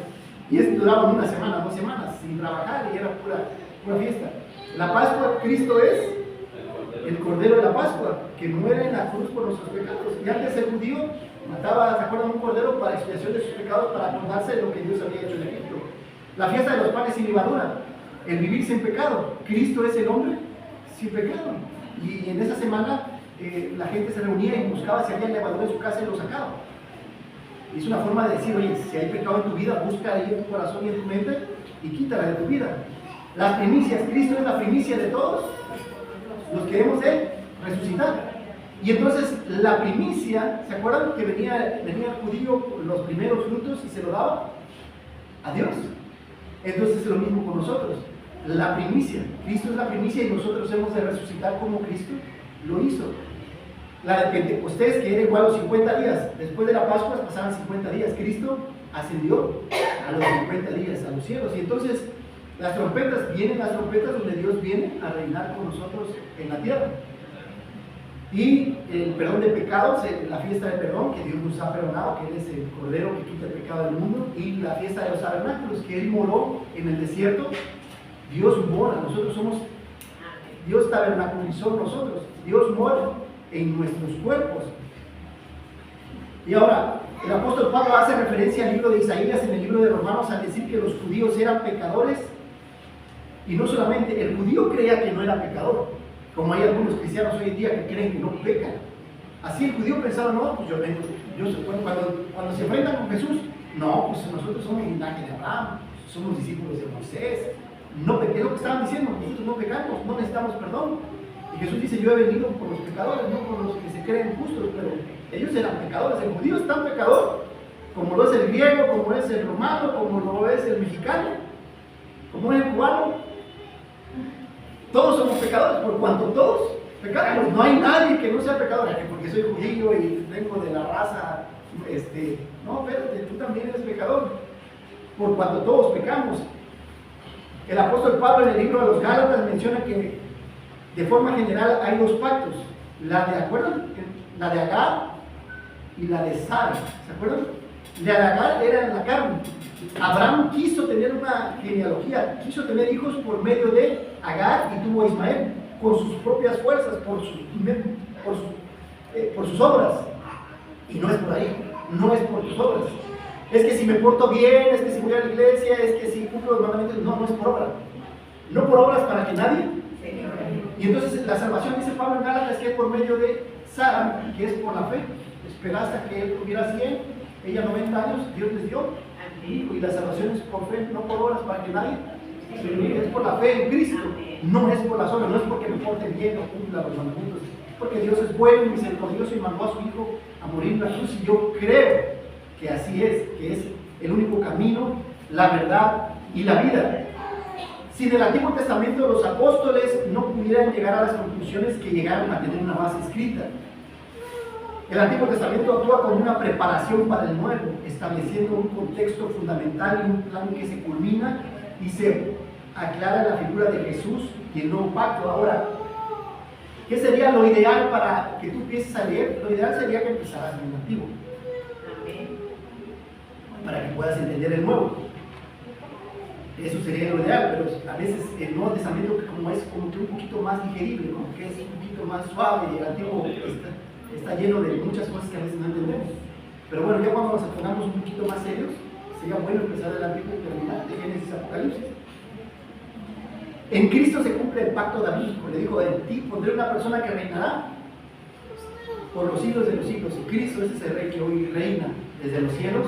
Y duraban una semana, 2 semanas sin trabajar y era pura fiesta. La Pascua, Cristo es el Cordero de la Pascua, que muere en la cruz por nuestros pecados. Y antes el judío mataba, ¿se acuerdan? Un cordero para expiación de sus pecados, para acordarse de lo que Dios había hecho en Egipto. La fiesta de los panes sin levadura, el vivir sin pecado. Cristo es el hombre sin pecado. Y en esa semana la gente se reunía y buscaba si había levadura en su casa y lo sacaba. Y es una forma de decir, oye, si hay pecado en tu vida, busca ahí en tu corazón y en tu mente y quítala de tu vida. Las primicias, Cristo es la primicia de todos los que hemos de resucitar. Y entonces la primicia, ¿se acuerdan que venía el judío los primeros frutos y se lo daba a Dios? Entonces es lo mismo con nosotros. La primicia, Cristo es la primicia y nosotros hemos de resucitar como Cristo lo hizo. La de Pentecostés, que era igual a los 50 días, después de la Pascua pasaban 50 días, Cristo ascendió a los 50 días a los cielos. Y entonces las trompetas, vienen las trompetas donde Dios viene a reinar con nosotros en la tierra. Y el perdón de pecados, la fiesta del perdón, que Dios nos ha perdonado, que Él es el Cordero que quita el pecado del mundo. Y la fiesta de los tabernáculos, que Él moró en el desierto. Dios mora, nosotros somos, Dios tabernaculizó nosotros, Dios mora en nuestros cuerpos. Y ahora, el apóstol Pablo hace referencia al libro de Isaías en el libro de Romanos al decir que los judíos eran pecadores. Y no solamente, el judío creía que no era pecador, como hay algunos cristianos hoy en día que creen que no pecan. Así el judío pensaba, no, pues cuando se enfrentan con Jesús, no, pues nosotros somos linaje de Abraham, somos discípulos de Moisés, no pequemos, es lo que estaban diciendo, nosotros no pecamos, no necesitamos perdón. Y Jesús dice, yo he venido por los pecadores, no por los que se creen justos, pero ellos eran pecadores. El judío es tan pecador como lo es el griego, como es el romano, como lo es el mexicano, como es el cubano. Todos somos pecadores, por cuanto todos pecamos. No hay nadie que no sea pecador, que porque soy judío y vengo de la raza, no, espérate, tú también eres pecador, por cuanto todos pecamos. El apóstol Pablo en el libro de los Gálatas menciona que de forma general hay 2 pactos, la de Agar y la de Sara, ¿se acuerdan? La de Agar era en la carne. Abraham quiso tener una genealogía, quiso tener hijos por medio de Agar y tuvo a Ismael con sus propias fuerzas, por sus obras. Y no es por ahí, no es por tus obras. Es que si me porto bien, es que si voy a la iglesia, es que si cumplo los mandamientos. No, no es por obra. No por obras para que nadie. Y entonces la salvación, dice Pablo en Gálatas, que es por medio de Sara, que es por la fe. Esperaste a que él tuviera 100, ella 90 años, Dios les dio. Y la salvación es por fe, no por obras para que nadie. Es por la fe en Cristo, no es por las obras, no es porque me porte bien o cumpla los mandamientos. Porque Dios es bueno y misericordioso y mandó a su Hijo a morir en la cruz. Y yo creo que así es, que es el único camino, la verdad y la vida. Si en el Antiguo Testamento los apóstoles no pudieran llegar a las conclusiones que llegaron a tener una base escrita, el Antiguo Testamento actúa como una preparación para el Nuevo, estableciendo un contexto fundamental y un plan que se culmina y se aclara la figura de Jesús y el nuevo pacto. Ahora, ¿qué sería lo ideal para que tú empieces a leer? Lo ideal sería que empezaras en el Antiguo, para que puedas entender el Nuevo. Eso sería lo ideal, pero a veces el Nuevo Testamento como es como que un poquito más digerible, como que es un poquito más suave, y el Antiguo está lleno de muchas cosas que a veces no entendemos. Pero bueno, ya cuando nos pongamos un poquito más serios, sería bueno empezar el Antiguo y terminar de Génesis a Apocalipsis. En Cristo se cumple el pacto davídico. Le dijo: en ti pondré una persona que reinará por los siglos de los siglos. Y Cristo es ese rey que hoy reina desde los cielos.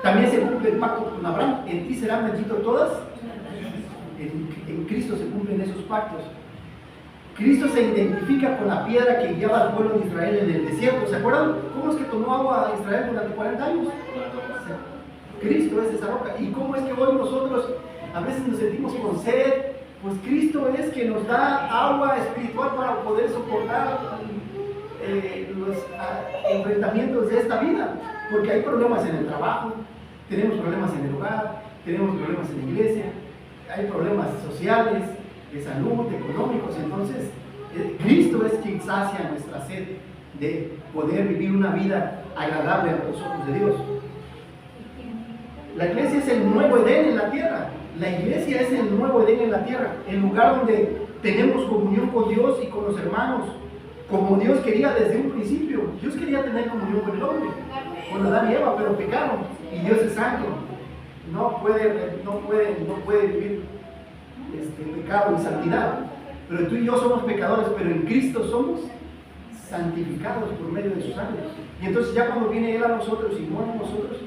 También se cumple el pacto con Abraham: en ti serán benditas todas. En Cristo se cumplen esos pactos. Cristo se identifica con la piedra que guiaba al pueblo de Israel en el desierto. ¿Se acuerdan cómo es que tomó agua a Israel durante 40 años? Cristo es esa roca. ¿Y cómo es que hoy nosotros a veces nos sentimos con sed? Pues Cristo es que nos da agua espiritual para poder soportar los enfrentamientos de esta vida. Porque hay problemas en el trabajo, tenemos problemas en el hogar, tenemos problemas en la iglesia, hay problemas sociales, de salud, económicos. Entonces Cristo es quien sacia nuestra sed de poder vivir una vida agradable a los ojos de Dios. La iglesia es el nuevo Edén en la tierra. La iglesia es el nuevo Edén en la tierra, el lugar donde tenemos comunión con Dios y con los hermanos, como Dios quería desde un principio. Dios quería tener comunión con el hombre, con Adán y Eva, pero pecaron, y Dios es santo. No puede vivir pecado y santidad. Pero tú y yo somos pecadores, pero en Cristo somos santificados por medio de su sangre. Y entonces ya cuando viene Él a nosotros y muere en nosotros,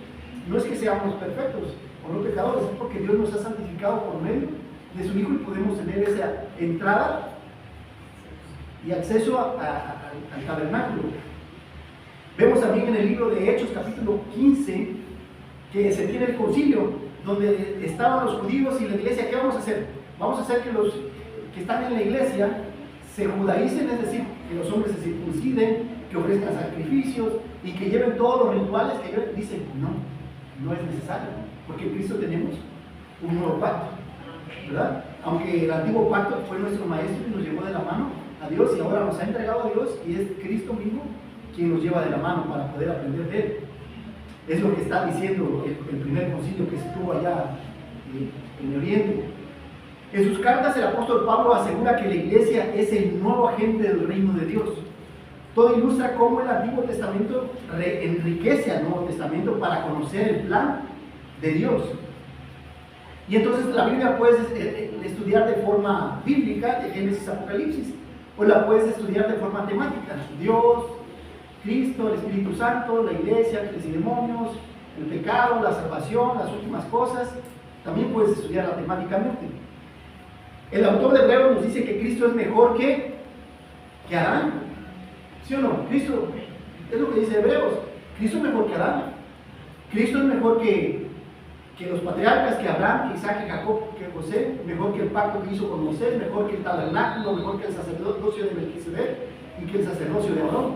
no es que seamos perfectos o no pecadores, es porque Dios nos ha santificado por medio de su Hijo, y podemos tener esa entrada y acceso al tabernáculo. Vemos también en el libro de Hechos, capítulo 15, que se tiene el concilio, donde estaban los judíos y la iglesia. ¿Qué vamos a hacer? Vamos a hacer que los que están en la iglesia se judaicen, es decir, que los hombres se circunciden, que ofrezcan sacrificios y que lleven todos los rituales que ellos dicen. No es necesario, porque en Cristo tenemos un nuevo pacto, ¿verdad? Aunque el antiguo pacto fue nuestro maestro y nos llevó de la mano a Dios, y ahora nos ha entregado a Dios, y es Cristo mismo quien nos lleva de la mano para poder aprender de Él. Es lo que está diciendo el primer concilio que se tuvo allá en Oriente. En sus cartas el apóstol Pablo asegura que la iglesia es el nuevo agente del reino de Dios. Todo ilustra cómo el Antiguo Testamento enriquece al Nuevo Testamento para conocer el plan de Dios. Y entonces la Biblia puedes estudiar de forma bíblica, de Génesis a Apocalipsis, o la puedes estudiar de forma temática: Dios, Cristo, el Espíritu Santo, la iglesia, ángeles y demonios, el pecado, la salvación, las últimas cosas. También puedes estudiarla temáticamente. El autor de Hebreos nos dice que Cristo es mejor que Adán. ¿Sí o no? Cristo, es lo que dice Hebreos. Cristo es mejor que Adán. Cristo es mejor que los patriarcas, que Abraham, que Isaac, que Jacob, que José, mejor que el pacto que hizo con Moisés, mejor que el tabernáculo, mejor que el sacerdocio de Melquisedec y que el sacerdocio de Aarón,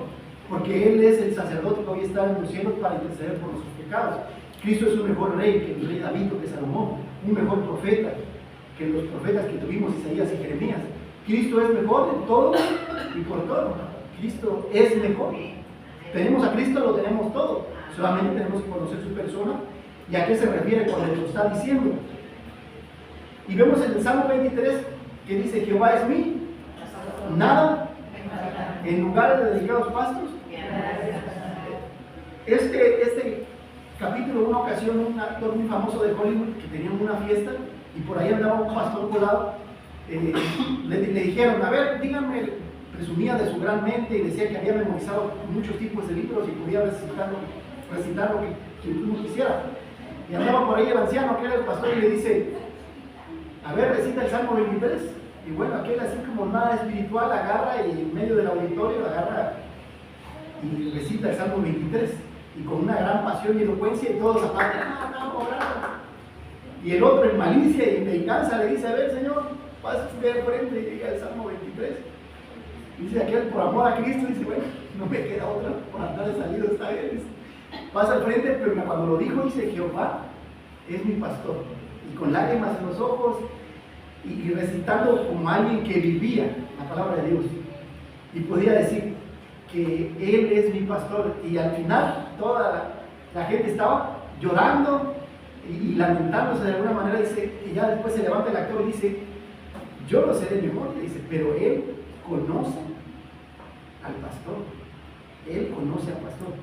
porque Él es el sacerdote que hoy está en los cielos para interceder por nuestros pecados. Cristo es un mejor rey que el rey David o que Salomón, un mejor profeta que los profetas que tuvimos, Isaías y Jeremías. Cristo es mejor en todo y por todo. Cristo es mejor. Tenemos a Cristo, lo tenemos todo. Solamente tenemos que conocer su persona y a qué se refiere cuando lo está diciendo. Y vemos en el Salmo 23 que dice: Jehová es mi nada, en lugares de delicados pastos. Este capítulo, una ocasión, un actor muy famoso de Hollywood que tenía una fiesta y por ahí andaba un pastor colado, le dijeron: a ver, díganme, presumía de su gran mente y decía que había memorizado muchos tipos de libros y podía recitar lo que uno quisiera. Y andaba por ahí el anciano, que era el pastor, y le dice: a ver, recita el Salmo 23. Y bueno, aquel así como nada espiritual agarra y en medio del auditorio agarra y recita el Salmo 23. Y con una gran pasión y elocuencia, y todos aparte. Y el otro en malicia y en venganza le dice: a ver, Señor, pasa usted al frente y diga el Salmo 23. Y dice aquel, por amor a Cristo, dice: bueno, no me queda otra, por andar de salido esta vez. Pasa al frente, pero cuando lo dijo, dice: Jehová es mi pastor. Y con lágrimas en los ojos y recitando como alguien que vivía la palabra de Dios. Y podía decir que Él es mi pastor. Y al final toda la gente estaba llorando y lamentándose de alguna manera, dice, y ya después se levanta el actor y dice, yo lo sé de memoria, dice, pero él conoce al pastor. Él conoce al pastor.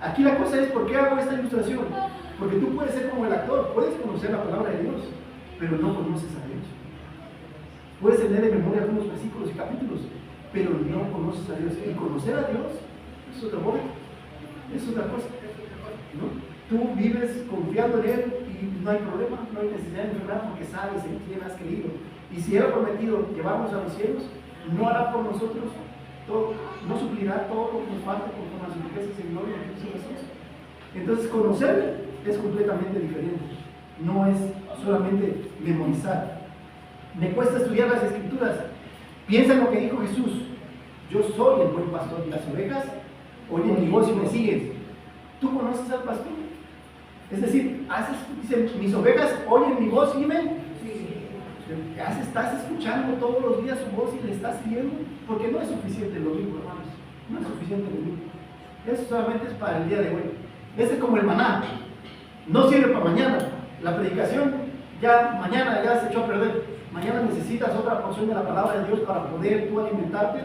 Aquí la cosa es, ¿por qué hago esta ilustración? Porque tú puedes ser como el actor, puedes conocer la palabra de Dios, pero no conoces a Dios. Puedes tener de memoria algunos versículos y capítulos, pero no conoces a Dios. Y conocer a Dios es otra cosa, es otra cosa, ¿no? Tú vives confiando en Él y no hay problema, no hay necesidad de enfermedad porque sabes en quién has creído. Y si Él ha prometido llevarnos a los cielos, no hará por nosotros todo, no suplirá todo lo que nos falta conforme a sus riquezas en gloria en Cristo Jesús. Entonces, conocerle es completamente diferente. No es solamente memorizar. Me cuesta estudiar las Escrituras. Piensa en lo que dijo Jesús. Yo soy el buen pastor y las ovejas oyen mi voz y me siguen. ¿Tú conoces al pastor? Es decir, dice, mis ovejas oyen mi voz y me... ¿Estás escuchando todos los días su voz y le estás siguiendo? Porque no es suficiente el domingo, hermanos. No es suficiente el domingo. Eso solamente es para el día de hoy. Ese es como el maná. No sirve para mañana. La predicación mañana ya se echó a perder. Mañana necesitas otra porción de la palabra de Dios para poder tú alimentarte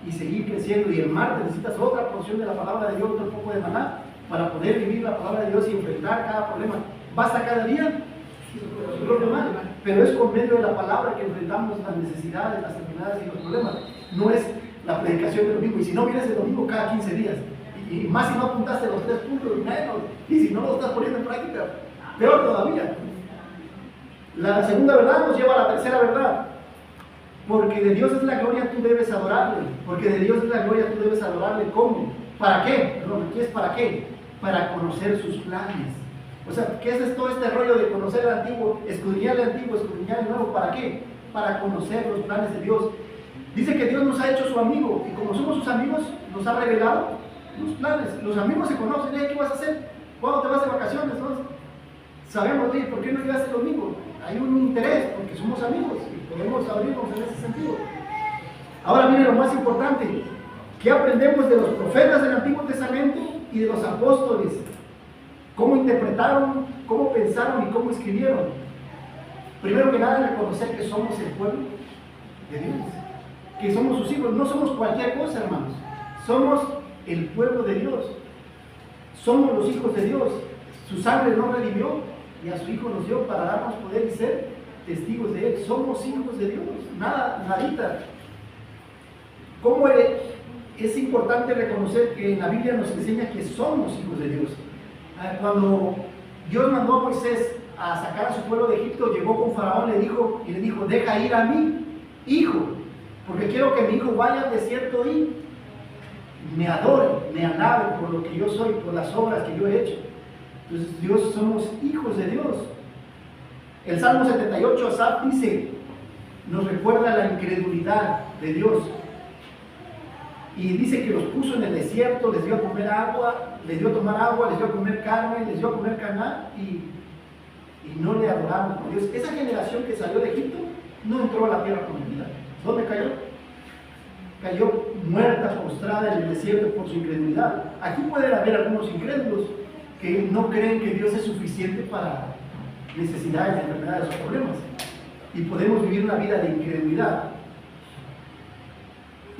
y seguir creciendo. Y el martes necesitas otra porción de la palabra de Dios, otro poco de maná, para poder vivir la palabra de Dios y enfrentar cada problema. ¿Basta cada día? Su propio mal, pero es por medio de la palabra que enfrentamos las necesidades, las enfermedades y los problemas. No es la predicación del domingo. Y si no vienes el domingo cada 15 días, y más si no apuntaste los 3 puntos, menos, y si no lo estás poniendo en práctica, peor todavía. La segunda verdad nos lleva a la tercera verdad. Porque de Dios es la gloria, tú debes adorarle. Porque de Dios es la gloria, tú debes adorarle. ¿Cómo? ¿Para qué? Perdón, ¿qué es para qué? Para conocer sus planes. O sea, ¿qué es todo este rollo de conocer el antiguo, escudriñar el antiguo, escudriñar el nuevo? ¿Para qué? Para conocer los planes de Dios. Dice que Dios nos ha hecho su amigo y como somos sus amigos, nos ha revelado los planes. Los amigos se conocen. ¿Qué vas a hacer? ¿Cuándo te vas de vacaciones? ¿No? Sabemos, oye, ¿por qué no llegas el domingo? Hay un interés porque somos amigos y podemos abrirnos en ese sentido. Ahora viene lo más importante. ¿Qué aprendemos de los profetas del Antiguo Testamento y de los apóstoles? ¿Cómo interpretaron, cómo pensaron y cómo escribieron? Primero que nada, reconocer que somos el pueblo de Dios, que somos sus hijos. No somos cualquier cosa, hermanos. Somos el pueblo de Dios. Somos los hijos de Dios. Su sangre nos redimió y a su Hijo nos dio para darnos poder y ser testigos de Él. Somos hijos de Dios. Nadita. ¿Cómo es importante reconocer que en la Biblia nos enseña que somos hijos de Dios? Cuando Dios mandó a Moisés a sacar a su pueblo de Egipto, llegó con Faraón y le dijo, deja ir a mi hijo, porque quiero que mi hijo vaya al desierto y me adore, me alabe por lo que yo soy, por las obras que yo he hecho. Entonces Dios, somos hijos de Dios. El Salmo 78, Asaf dice, nos recuerda la incredulidad de Dios. Y dice que los puso en el desierto, les dio a comer agua, les dio a tomar agua, les dio a comer carne, les dio a comer caná y no le adoraron a Dios. Esa generación que salió de Egipto no entró a la tierra prometida. ¿Dónde cayó? Cayó muerta, postrada en el desierto por su incredulidad. Aquí pueden haber algunos incrédulos que no creen que Dios es suficiente para necesidades, enfermedades o problemas. Y podemos vivir una vida de incredulidad.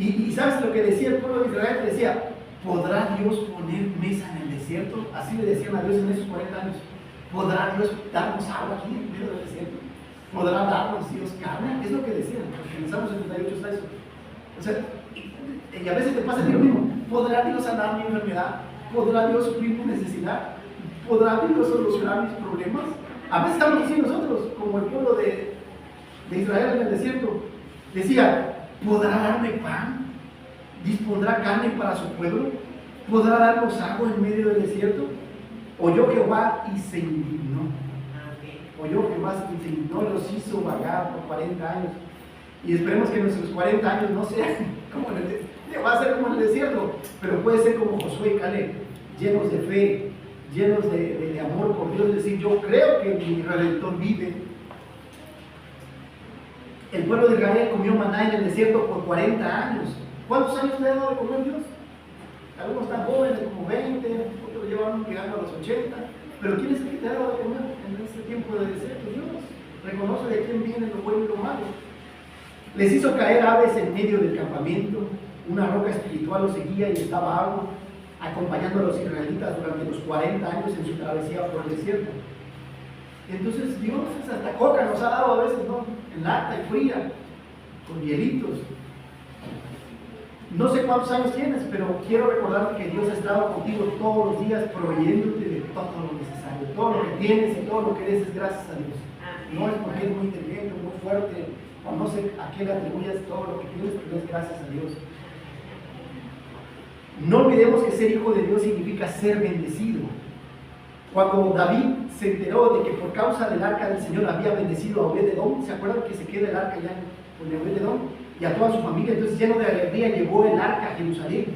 Y ¿sabes lo que decía el pueblo de Israel? Decía, ¿podrá Dios poner mesa en el desierto? Así le decían a Dios en esos 40 años. ¿Podrá Dios darnos agua aquí en medio del desierto? ¿Podrá darnos Dios carne? Es lo que decían, porque en el Salmo 78 está eso. O sea, y a veces te pasa lo mismo. ¿Podrá Dios sanar mi enfermedad? ¿Podrá Dios suplir mi necesidad? ¿Podrá Dios solucionar mis problemas? A veces estamos así nosotros, como el pueblo de Israel en el desierto. Decía, ¿podrá darme pan? ¿Dispondrá carne para su pueblo? ¿Podrá darnos agua en medio del desierto? Oyó Jehová y se indignó. Oyó Jehová y se indignó y los hizo vagar por 40 años. Y esperemos que nuestros 40 años no sean como en el desierto. Va a ser como en el desierto, pero puede ser como Josué y Caleb, llenos de fe, llenos de amor por Dios. Es decir, yo creo que mi Redentor vive. El pueblo de Israel comió maná en el desierto por 40 años. ¿Cuántos años le ha dado de comer Dios? Algunos están jóvenes, como 20, otros llevan llegando a los 80. Pero ¿quién es el que te ha dado de comer en este tiempo de desierto? Dios. Reconoce de quién viene lo bueno y lo malo. Les hizo caer aves en medio del campamento. Una roca espiritual los seguía y estaba agua, acompañando a los israelitas durante los 40 años en su travesía por el desierto. Entonces Dios hasta coca nos ha dado a veces, ¿no? En lata y fría, con hielitos. No sé cuántos años tienes, pero quiero recordarte que Dios ha estado contigo todos los días proveyéndote de todo lo necesario. Todo lo que tienes y todo lo que eres es gracias a Dios. No es porque es muy inteligente, muy fuerte, o no sé a qué le atribuyas todo lo que tienes, pero es gracias a Dios. No olvidemos que ser hijo de Dios significa ser bendecido. Cuando David se enteró de que por causa del arca del Señor había bendecido a Obed-Edom, ¿se acuerdan que se queda el arca ya con Obed-Edom? Y a toda su familia, entonces lleno de alegría llevó el arca a Jerusalén.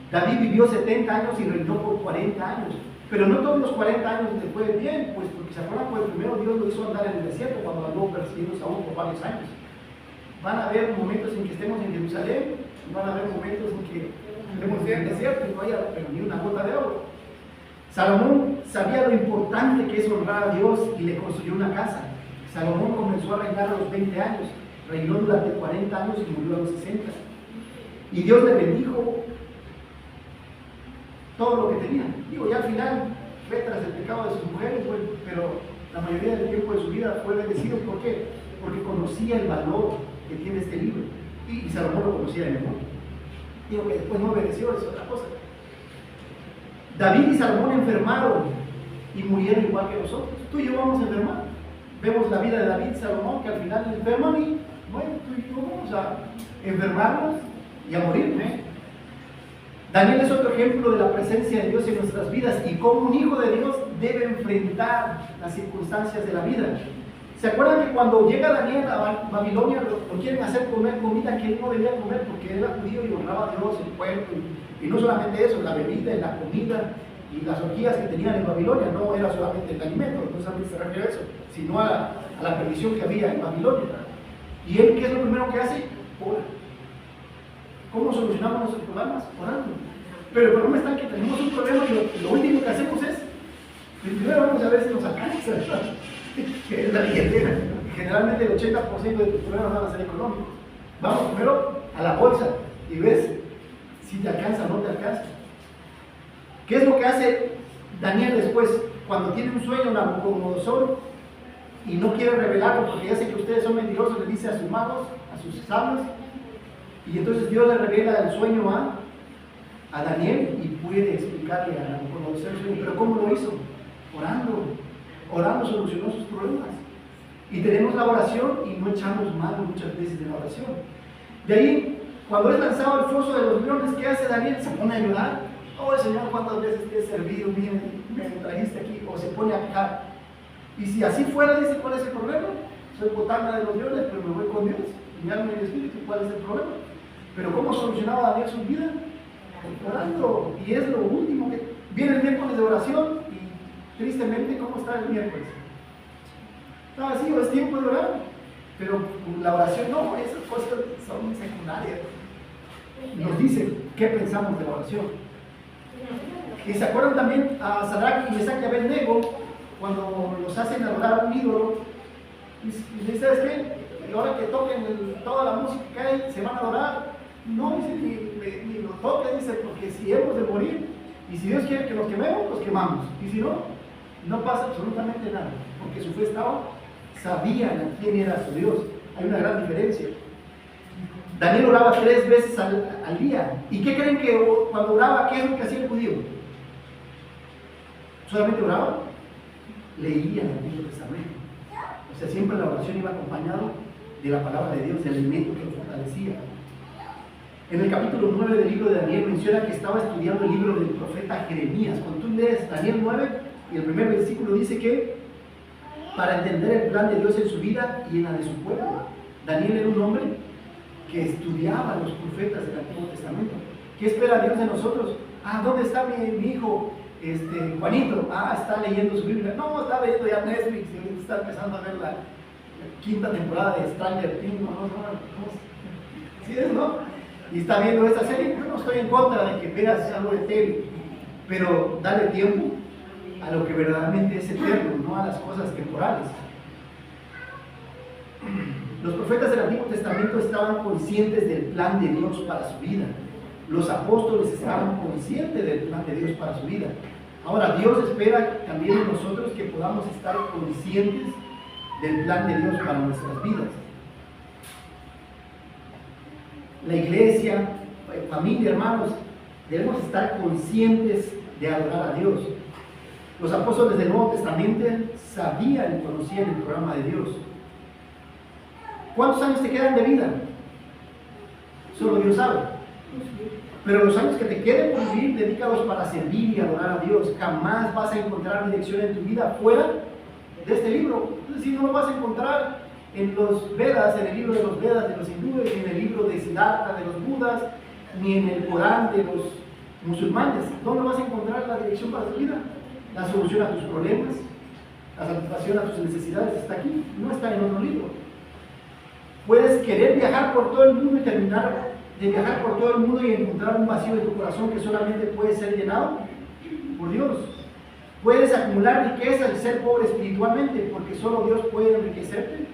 David vivió 70 años y reinó por 40 años. Pero no todos los 40 años le fue bien, pues porque se acuerdan, pues primero Dios lo hizo andar en el desierto cuando andó persiguiendo a Saúl por varios años. Van a haber momentos en que estemos en Jerusalén, van a haber momentos en que estemos en el desierto y no haya ni una gota de agua. Salomón sabía lo importante que es honrar a Dios y le construyó una casa. Salomón comenzó a reinar a los 20 años, reinó durante 40 años y murió a los 60. Y Dios le bendijo todo lo que tenía. Digo, ya al final fue tras el pecado de sus mujeres, bueno, pero la mayoría del tiempo de su vida fue bendecido. ¿Por qué? Porque conocía el valor que tiene este libro. Y Salomón lo conocía de memoria. Digo que después no obedeció, es otra cosa. David y Salomón enfermaron y murieron igual que nosotros. Tú y yo vamos a enfermar. Vemos la vida de David y Salomón que al final enferman y bueno, tú y yo vamos a enfermarnos y a morir, ¿eh? Daniel es otro ejemplo de la presencia de Dios en nuestras vidas y como un hijo de Dios debe enfrentar las circunstancias de la vida. ¿Se acuerdan que cuando llega Daniel a Babilonia lo quieren hacer comer comida que él no debía comer porque era judío y honraba a Dios, el pueblo? Y no solamente eso, la bebida, la comida y las orgías que tenían en Babilonia no era solamente el alimento, no solamente se refiere a eso, sino a la perdición que había en Babilonia. ¿Y él qué es lo primero que hace? Ora. ¿Cómo solucionamos nuestros problemas? Orando. Pero el problema está que tenemos un problema y lo último que hacemos es, primero vamos a ver si nos alcanza, que es la billetera. Generalmente el 80% de tus problemas van a ser económicos. Vamos primero a la bolsa y ves si te alcanza o no te alcanza. ¿Qué es lo que hace Daniel después? Cuando tiene un sueño, Nabucodonosor, y no quiere revelarlo porque ya sé que ustedes son mentirosos, le dice a sus magos, a sus sabios, y entonces Dios le revela el sueño a Daniel y puede explicarle a Nabucodonosor el sueño. ¿Pero cómo lo hizo? Orando solucionó sus problemas. Y tenemos la oración y no echamos mano muchas veces de la oración. De ahí, cuando es lanzado al foso de los leones, ¿qué hace Daniel? Se pone a llorar. Oh Señor, ¿cuántas veces te he servido? Mira, me trajiste aquí. O se pone a quejar. Y si así fuera, dice, ¿cuál es el problema? Soy botana de los leones, pero me voy con Dios. Mi alma y mi espíritu, ¿cuál es el problema? Pero ¿cómo solucionaba Daniel su vida? Orando. Y es lo último que... Viene el miércoles de oración y tristemente, ¿cómo está el miércoles? Está vacío, es tiempo de orar. Pero la oración no, esas cosas son secundarias. Nos dice qué pensamos de la oración. Y se acuerdan también a Sadrach y Mesach y Abednego cuando los hacen adorar a un ídolo. Y dice, ¿sabes qué? Ahora que toquen toda la música que hay, se van a adorar. No, dice, ni lo toquen, dice, porque si hemos de morir, y si Dios quiere que nos quememos, los quemamos. Y si no, no pasa absolutamente nada, porque su fe estaba, sabían quién era su Dios. Hay una gran diferencia. Daniel oraba 3 veces al día. ¿Y qué creen que cuando oraba, qué es lo que hacía el judío? ¿Solamente oraba? Leía el Antiguo Testamento. O sea, siempre la oración iba acompañado de la palabra de Dios, del alimento que lo fortalecía. En el capítulo 9 del libro de Daniel menciona que estaba estudiando el libro del profeta Jeremías. Cuando tú lees Daniel 9, y el primer versículo dice que para entender el plan de Dios en su vida y en la de su pueblo, Daniel era un hombre que estudiaba los profetas del Antiguo Testamento. ¿Qué espera Dios de nosotros? ¿Dónde está mi hijo Juanito? Está leyendo su Biblia. No, está leyendo ya Netflix y está empezando a ver la 5ª temporada de Stranger Things. ¿Sí es, no? Y está viendo esta serie. Yo no estoy en contra de que veas algo de tele, pero dale tiempo a lo que verdaderamente es eterno, no a las cosas temporales. Los profetas del Antiguo Testamento estaban conscientes del plan de Dios para su vida. Los apóstoles estaban conscientes del plan de Dios para su vida. Ahora, Dios espera también de nosotros que podamos estar conscientes del plan de Dios para nuestras vidas. La iglesia, familia, hermanos, debemos estar conscientes de adorar a Dios. Los apóstoles del Nuevo Testamento sabían y conocían el programa de Dios. ¿Cuántos años te quedan de vida? Solo Dios sabe. Pero los años que te queden por vivir, dedícalos para servir y adorar a Dios. Jamás vas a encontrar dirección en tu vida fuera de este libro. Es decir, no lo vas a encontrar en los Vedas, en el libro de los Vedas de los hindúes, ni en el libro de Siddhartha de los Budas, ni en el Corán de los musulmanes. ¿Dónde vas a encontrar la dirección para tu vida? La solución a tus problemas, la satisfacción a tus necesidades está aquí, no está en otro libro. Puedes querer viajar por todo el mundo y terminar de viajar por todo el mundo y encontrar un vacío en tu corazón que solamente puede ser llenado por Dios. Puedes acumular riqueza y ser pobre espiritualmente, porque solo Dios puede enriquecerte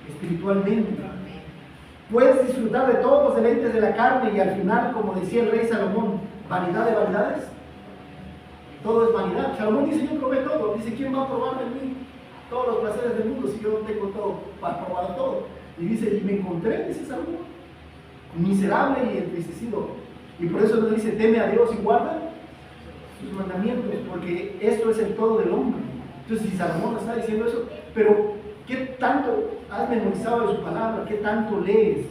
espiritualmente. Puedes disfrutar de todos los deleites de la carne y al final, como decía el rey Salomón, vanidad de vanidades. Todo es vanidad. Salomón dice, yo probé todo. Dice, ¿quién va a probar de mí todos los placeres del mundo si yo tengo todo para probar todo? Y dice, y me encontré, dice Salomón, miserable y entristecido. Y por eso nos dice, teme a Dios y guarda sus mandamientos, porque esto es el todo del hombre. Entonces, si Salomón nos está diciendo eso, pero ¿qué tanto has memorizado de su palabra? ¿Qué tanto lees?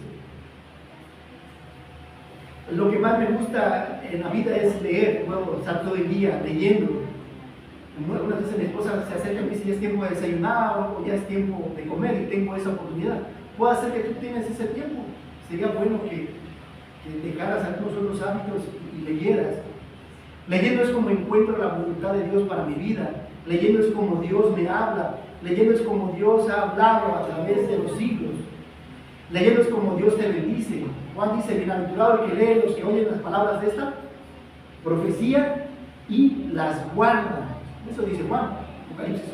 Lo que más me gusta en la vida es leer. Puedo estar todo el día leyendo. Algunas veces mi esposa se acerca y me dice, ya es tiempo de desayunar o ya es tiempo de comer, y tengo esa oportunidad. Puede ser que tú tienes ese tiempo. Sería bueno que dejaras algunos otros hábitos y leyeras. Leyendo es como encuentro la voluntad de Dios para mi vida. Leyendo es como Dios me habla. Leyendo es como Dios ha hablado a través de los siglos. Leyendo es como Dios te bendice. Juan dice, bienaventurado el que lee, los que oyen las palabras de esta profecía y las guardan. Eso dice Juan, Apocalipsis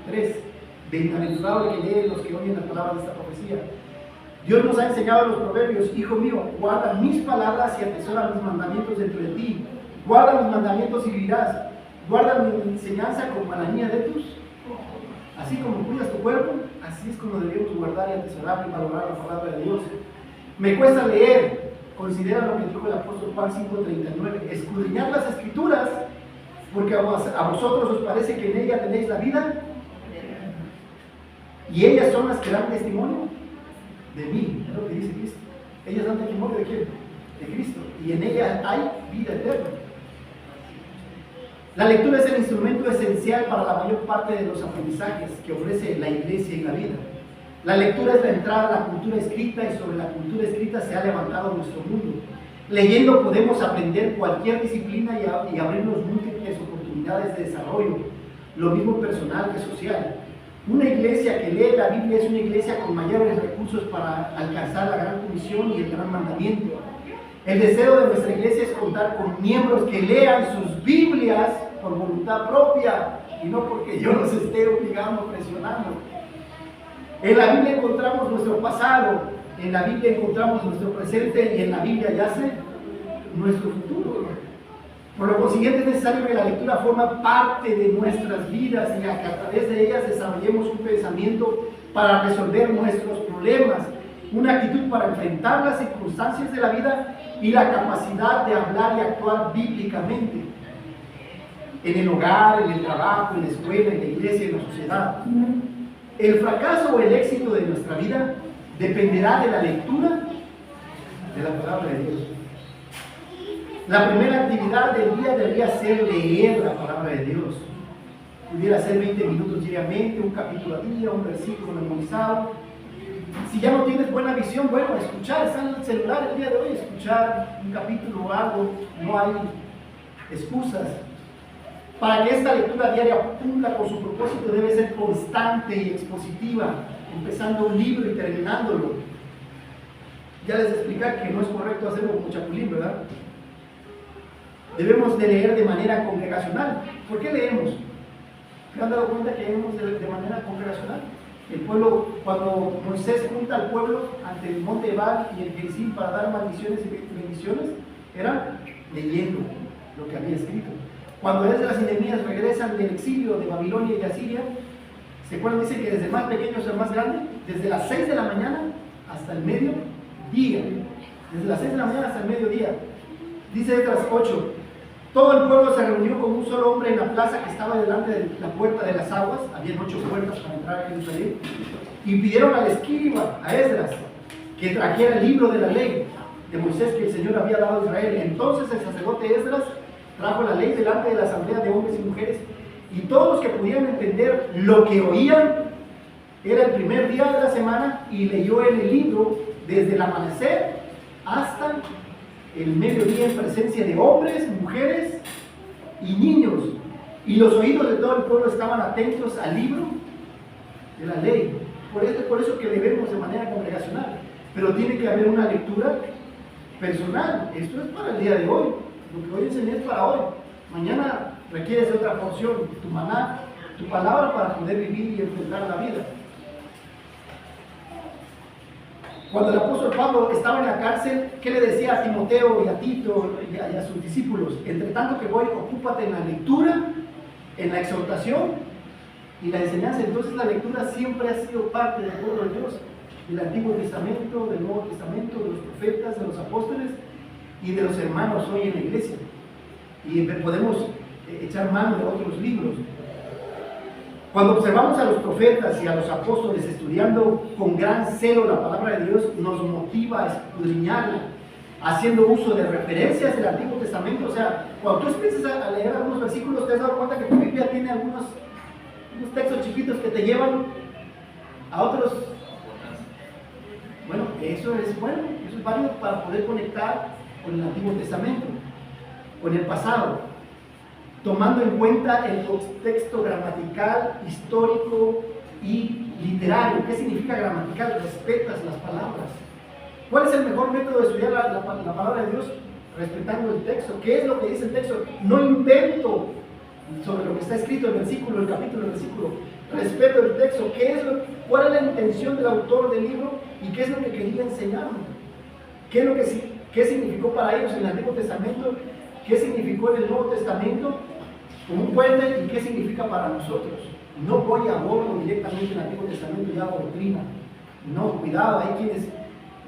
1:3. Bienaventurado el que lee, los que oyen las palabras de esta profecía. Dios nos ha enseñado en los proverbios, hijo mío, guarda mis palabras y atesora mis mandamientos dentro de ti. Guarda mis mandamientos y vivirás. Guarda mi enseñanza como a la niña de tus ojos. Así como cuidas tu cuerpo, así es como debemos guardar y atesorar y valorar la palabra de Dios. Me cuesta leer. Considera lo que dijo el apóstol Juan 5:39. Escudriñad las escrituras, porque a vosotros os parece que en ella tenéis la vida, y ellas son las que dan testimonio de mí. Es lo que dice Cristo. Ellas dan testimonio de quién? De Cristo. Y en ella hay vida eterna. La lectura es el instrumento esencial para la mayor parte de los aprendizajes que ofrece la iglesia y la vida. La lectura es la entrada a la cultura escrita, y sobre la cultura escrita se ha levantado nuestro mundo. Leyendo podemos aprender cualquier disciplina y abrirnos múltiples oportunidades de desarrollo, lo mismo personal que social. Una iglesia que lee la Biblia es una iglesia con mayores recursos para alcanzar la gran comisión y el gran mandamiento. El deseo de nuestra iglesia es contar con miembros que lean sus Biblias por voluntad propia y no porque yo los esté obligando, presionando. En la Biblia encontramos nuestro pasado, en la Biblia encontramos nuestro presente y en la Biblia yace nuestro futuro. Por lo consiguiente es necesario que la lectura forma parte de nuestras vidas y que a través de ellas desarrollemos un pensamiento para resolver nuestros problemas, una actitud para enfrentar las circunstancias de la vida y la capacidad de hablar y actuar bíblicamente en el hogar, en el trabajo, en la escuela, en la iglesia, en la sociedad. El fracaso o el éxito de nuestra vida dependerá de la lectura de la palabra de Dios. La primera actividad del día debería ser leer la palabra de Dios. Pudiera ser 20 minutos diariamente, un capítulo al día, un versículo memorizado. Si ya no tienes buena visión, bueno, escuchar, está en el celular el día de hoy, escuchar un capítulo o algo, no hay excusas. Para que esta lectura diaria cumpla con su propósito, debe ser constante y expositiva, empezando un libro y terminándolo. Ya les expliqué que no es correcto hacerlo como chapulín, ¿verdad? Debemos de leer de manera congregacional. ¿Por qué leemos? ¿Se han dado cuenta que vemos de manera congregacional? El pueblo, cuando Moisés junta al pueblo ante el monte Ebal y el Gerizim para dar maldiciones y bendiciones, era leyendo lo que había escrito. Cuando Esdras y Nehemías regresan del exilio de Babilonia y de Asiria, ¿se acuerdan? Dice que desde el más pequeño hasta el más grande, desde las 6 de la mañana hasta el mediodía. Desde las 6 de la mañana hasta el mediodía. Dice Esdras 8. Todo el pueblo se reunió con un solo hombre en la plaza que estaba delante de la puerta de las aguas. Había 8 puertas para entrar a Jerusalén. Y pidieron al escriba, a Esdras, que trajera el libro de la ley de Moisés que el Señor había dado a Israel. Entonces el sacerdote Esdras trajo la ley delante de la asamblea de hombres y mujeres. Y todos los que pudieran entender lo que oían, era el primer día de la semana, y leyó en el libro desde el amanecer hasta el mediodía en presencia de hombres, mujeres y niños. Y los oídos de todo el pueblo estaban atentos al libro de la ley. Por eso que le vemos de manera congregacional. Pero tiene que haber una lectura personal. Esto es para el día de hoy. Lo que hoy enseñé es para hoy. Mañana requieres de otra porción, tu maná, tu palabra, para poder vivir y enfrentar la vida. Cuando el apóstol Pablo estaba en la cárcel, ¿qué le decía a Timoteo y a Tito y a sus discípulos? Entre tanto que voy, ocúpate en la lectura, en la exhortación y la enseñanza. Entonces la lectura siempre ha sido parte del pueblo de Dios, del Antiguo Testamento, del Nuevo Testamento, de los profetas, de los apóstoles y de los hermanos hoy en la iglesia. Y podemos echar mano de otros libros. Cuando observamos a los profetas y a los apóstoles estudiando con gran celo la palabra de Dios, nos motiva a escudriñarla, haciendo uso de referencias del Antiguo Testamento. O sea, cuando tú empieces a leer algunos versículos, te has dado cuenta que tu Biblia tiene unos textos chiquitos que te llevan a otros. Bueno, eso es bueno, eso es válido para poder conectar con el Antiguo Testamento, con el pasado, tomando en cuenta el contexto gramatical, histórico y literario. ¿Qué significa gramatical? Respetas las palabras. ¿Cuál es el mejor método de estudiar la palabra de Dios? Respetando el texto. ¿Qué es lo que dice el texto? No invento sobre lo que está escrito, el versículo, el capítulo, el versículo. Respeto el texto. ¿Cuál es la intención del autor del libro y qué es lo que quería enseñarnos? ¿Qué significó para ellos en el Antiguo Testamento? ¿Qué significó en el Nuevo Testamento como un puente y qué significa para nosotros? No voy a bordo directamente en el Antiguo Testamento y hago doctrina. No, cuidado, hay quienes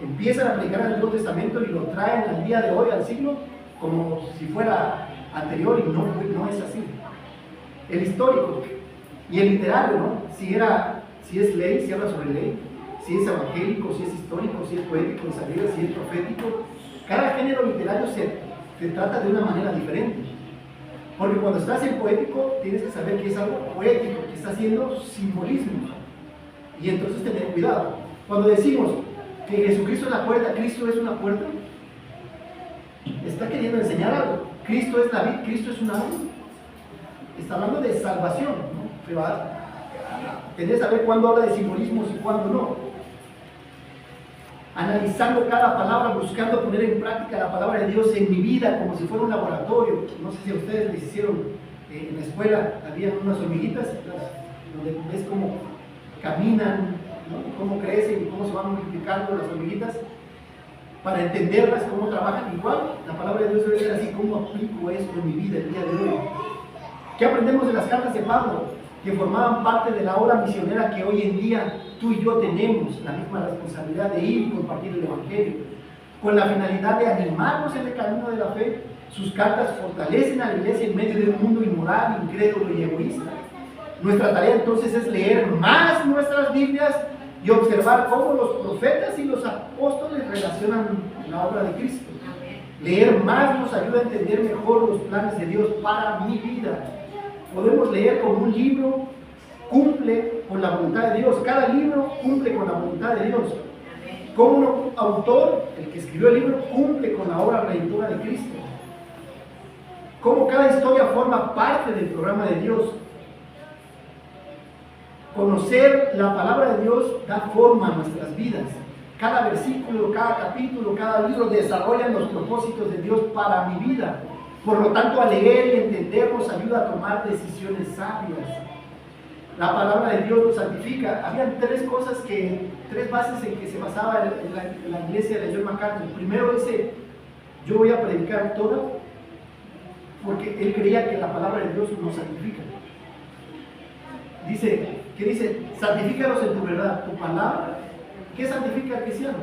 empiezan a predicar el Nuevo Testamento y lo traen al día de hoy, al siglo, como si fuera anterior, y no es así. El histórico y el literario, ¿no? Si es ley, si habla sobre ley, si es evangélico, si es histórico, si es poético, si es profético. Cada género literario se trata de una manera diferente. Porque cuando estás en poético, tienes que saber que es algo poético, que está haciendo simbolismo. Y entonces tener cuidado. Cuando decimos que Jesucristo es la puerta, Cristo es una puerta, está queriendo enseñar algo. Cristo es la vid, Cristo es un árbol. Está hablando de salvación, ¿no? Pero tenés que saber cuándo habla de simbolismos y cuándo no. Analizando cada palabra, buscando poner en práctica la palabra de Dios en mi vida como si fuera un laboratorio. No sé si a ustedes les hicieron en la escuela, había unas hormiguitas donde ves cómo caminan, ¿no? Cómo crecen y cómo se van multiplicando las hormiguitas, para entenderlas, cómo trabajan. Igual la palabra de Dios debe ser así. ¿Cómo aplico esto en mi vida el día de hoy? ¿Qué aprendemos de las cartas de Pablo, que formaban parte de la obra misionera que hoy en día tú y yo tenemos la misma responsabilidad de ir y compartir el Evangelio, con la finalidad de animarnos en el camino de la fe? Sus cartas fortalecen a la iglesia en medio de un mundo inmoral, incrédulo y egoísta. Nuestra tarea entonces es leer más nuestras Biblias y observar cómo los profetas y los apóstoles relacionan la obra de Cristo. Leer más nos ayuda a entender mejor los planes de Dios para mi vida. Podemos leer como un libro cumple con la voluntad de Dios. Cada libro cumple con la voluntad de Dios. Como un autor, el que escribió el libro, cumple con la obra redentora de Cristo. Como cada historia forma parte del programa de Dios. Conocer la palabra de Dios da forma a nuestras vidas. Cada versículo, cada capítulo, cada libro desarrollan los propósitos de Dios para mi vida. Por lo tanto, a leer y entender nos ayuda a tomar decisiones sabias. La palabra de Dios nos santifica. Habían tres bases en que se basaba la iglesia de John MacArthur. Primero dice, yo voy a predicar toda, porque él creía que la palabra de Dios nos santifica. Dice, santifícalos en tu verdad, tu palabra. ¿Qué santifica al cristiano?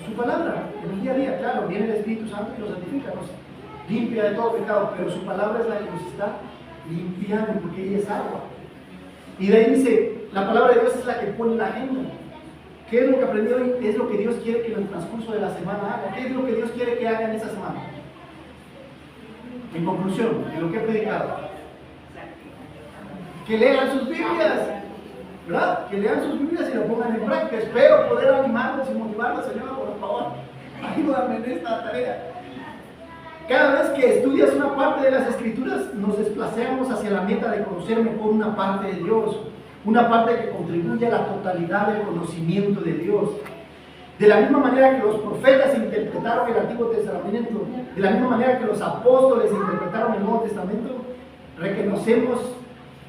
Su palabra, en el día a día, claro, viene el Espíritu Santo y lo santifica, nos limpia de todo pecado, pero su palabra es la que nos está limpiando, porque ella es agua. Y de ahí dice, la palabra de Dios es la que pone la agenda. ¿Qué es lo que aprendí hoy? Es lo que Dios quiere que en el transcurso de la semana haga. ¿Qué es lo que Dios quiere que haga en esa semana? En conclusión, de lo que he predicado, que lean sus Biblias, ¿verdad? Que lean sus Biblias y lo pongan en práctica. Espero poder animarlos y motivarlos, Señor, por favor, ayúdame en esta tarea. Cada vez que estudias una parte de las Escrituras, nos desplazamos hacia la meta de conocer mejor una parte de Dios, una parte que contribuye a la totalidad del conocimiento de Dios. De la misma manera que los profetas interpretaron el Antiguo Testamento, de la misma manera que los apóstoles interpretaron el Nuevo Testamento, reconocemos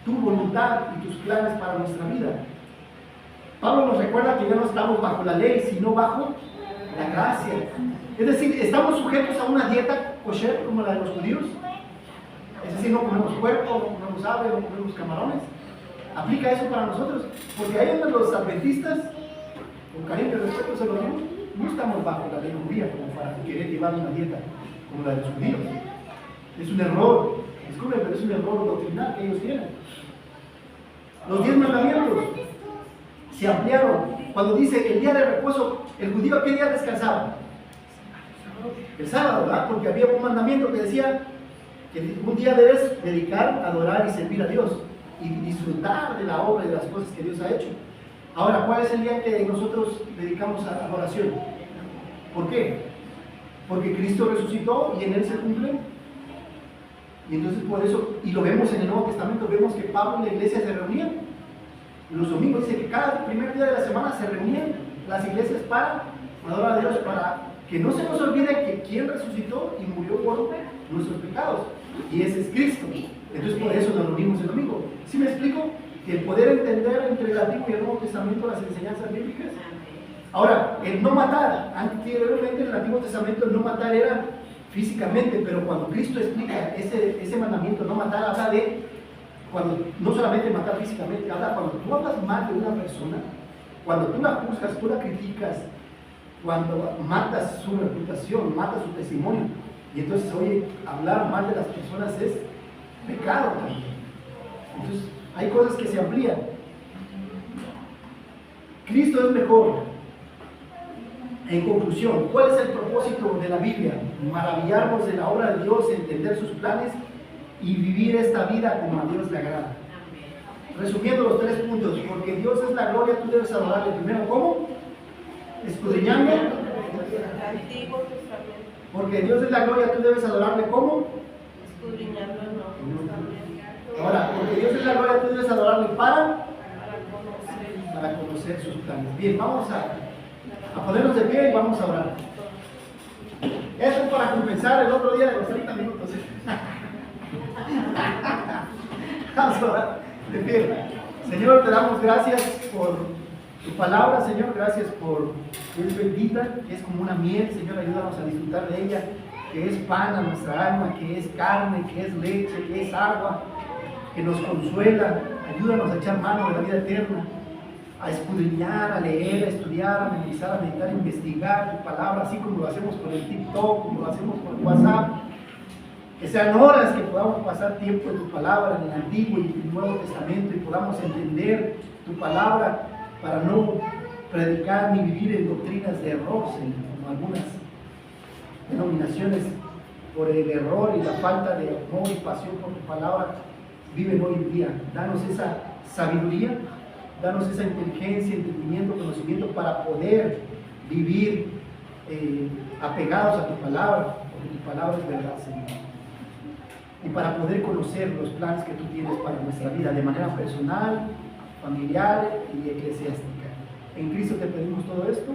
tu voluntad y tus planes para nuestra vida. Pablo nos recuerda que ya no estamos bajo la ley, sino bajo la gracia. Es decir, estamos sujetos a una dieta kosher como la de los judíos. Es decir, no comemos puerco, no comemos ave, no comemos camarones. Aplica eso para nosotros, porque ahí donde los adventistas, con cariño y respeto se lo digo, no estamos bajo la ley judía como para querer llevar una dieta como la de los judíos. Es un error, disculpen, pero es un error doctrinal que ellos tienen. Los 10 mandamientos se ampliaron. Cuando dice el día de reposo, el judío, ¿qué día descansaba? El sábado, ¿verdad? Porque había un mandamiento que decía que un día debes dedicar, adorar y servir a Dios y disfrutar de la obra y de las cosas que Dios ha hecho. Ahora, ¿cuál es el día que nosotros dedicamos a adoración? ¿Por qué? Porque Cristo resucitó y en Él se cumple. Y entonces por eso, y lo vemos en el Nuevo Testamento, vemos que Pablo y la iglesia se reunían. Los domingos dice que cada primer día de la semana se reunían las iglesias para adorar a Dios, para que no se nos olvide que quien resucitó y murió por nuestros pecados, y ese es Cristo. Entonces por eso nos reunimos el domingo. ¿Sí me explico? Que el poder entender entre el Antiguo y el Nuevo Testamento las enseñanzas bíblicas. Ahora, el no matar, anteriormente en el Antiguo Testamento el no matar era físicamente, pero cuando Cristo explica ese mandamiento, no matar, habla de cuando no solamente matar físicamente, habla cuando tú hablas mal de una persona, cuando tú la juzgas, tú la criticas, cuando matas su reputación, matas su testimonio. Y entonces, oye, hablar mal de las personas es pecado también. Entonces, hay cosas que se amplían. Cristo es mejor. En conclusión, ¿cuál es el propósito de la Biblia? Maravillarnos de la obra de Dios, entender sus planes y vivir esta vida como a Dios le agrada. Resumiendo los 3 puntos, porque Dios es la gloria, tú debes adorarle primero, ¿cómo? Escudriñando. Porque Dios es la gloria, tú debes adorarle, ¿cómo? Escudriñando el Nuevo Testamento. Ahora, porque Dios es la gloria, tú debes adorarle para conocer sus planes. Bien, vamos a ponernos de pie y vamos a orar. Esto es para compensar el otro día de los 30 minutos. Vamos a orar de pie. Señor, te damos gracias por tu palabra, Señor. Gracias por que es bendita, que es como una miel. Señor, ayúdanos a disfrutar de ella, que es pan a nuestra alma, que es carne, que es leche, que es agua, que nos consuela. Ayúdanos a echar mano de la vida eterna, a escudriñar, a leer, a estudiar, a memorizar, a meditar, a investigar tu palabra, así como lo hacemos por el TikTok, como lo hacemos por WhatsApp. Que sean horas que podamos pasar tiempo en tu palabra, en el Antiguo y en el Nuevo Testamento, y podamos entender tu palabra para no predicar ni vivir en doctrinas de error, Señor, como algunas denominaciones por el error y la falta de amor y pasión por tu palabra viven hoy en día. Danos esa sabiduría, danos esa inteligencia, entendimiento, conocimiento para poder vivir apegados a tu palabra, porque tu palabra es verdad, Señor. Y para poder conocer los planes que tú tienes para nuestra vida de manera personal, familiar y eclesiástica. En Cristo te pedimos todo esto.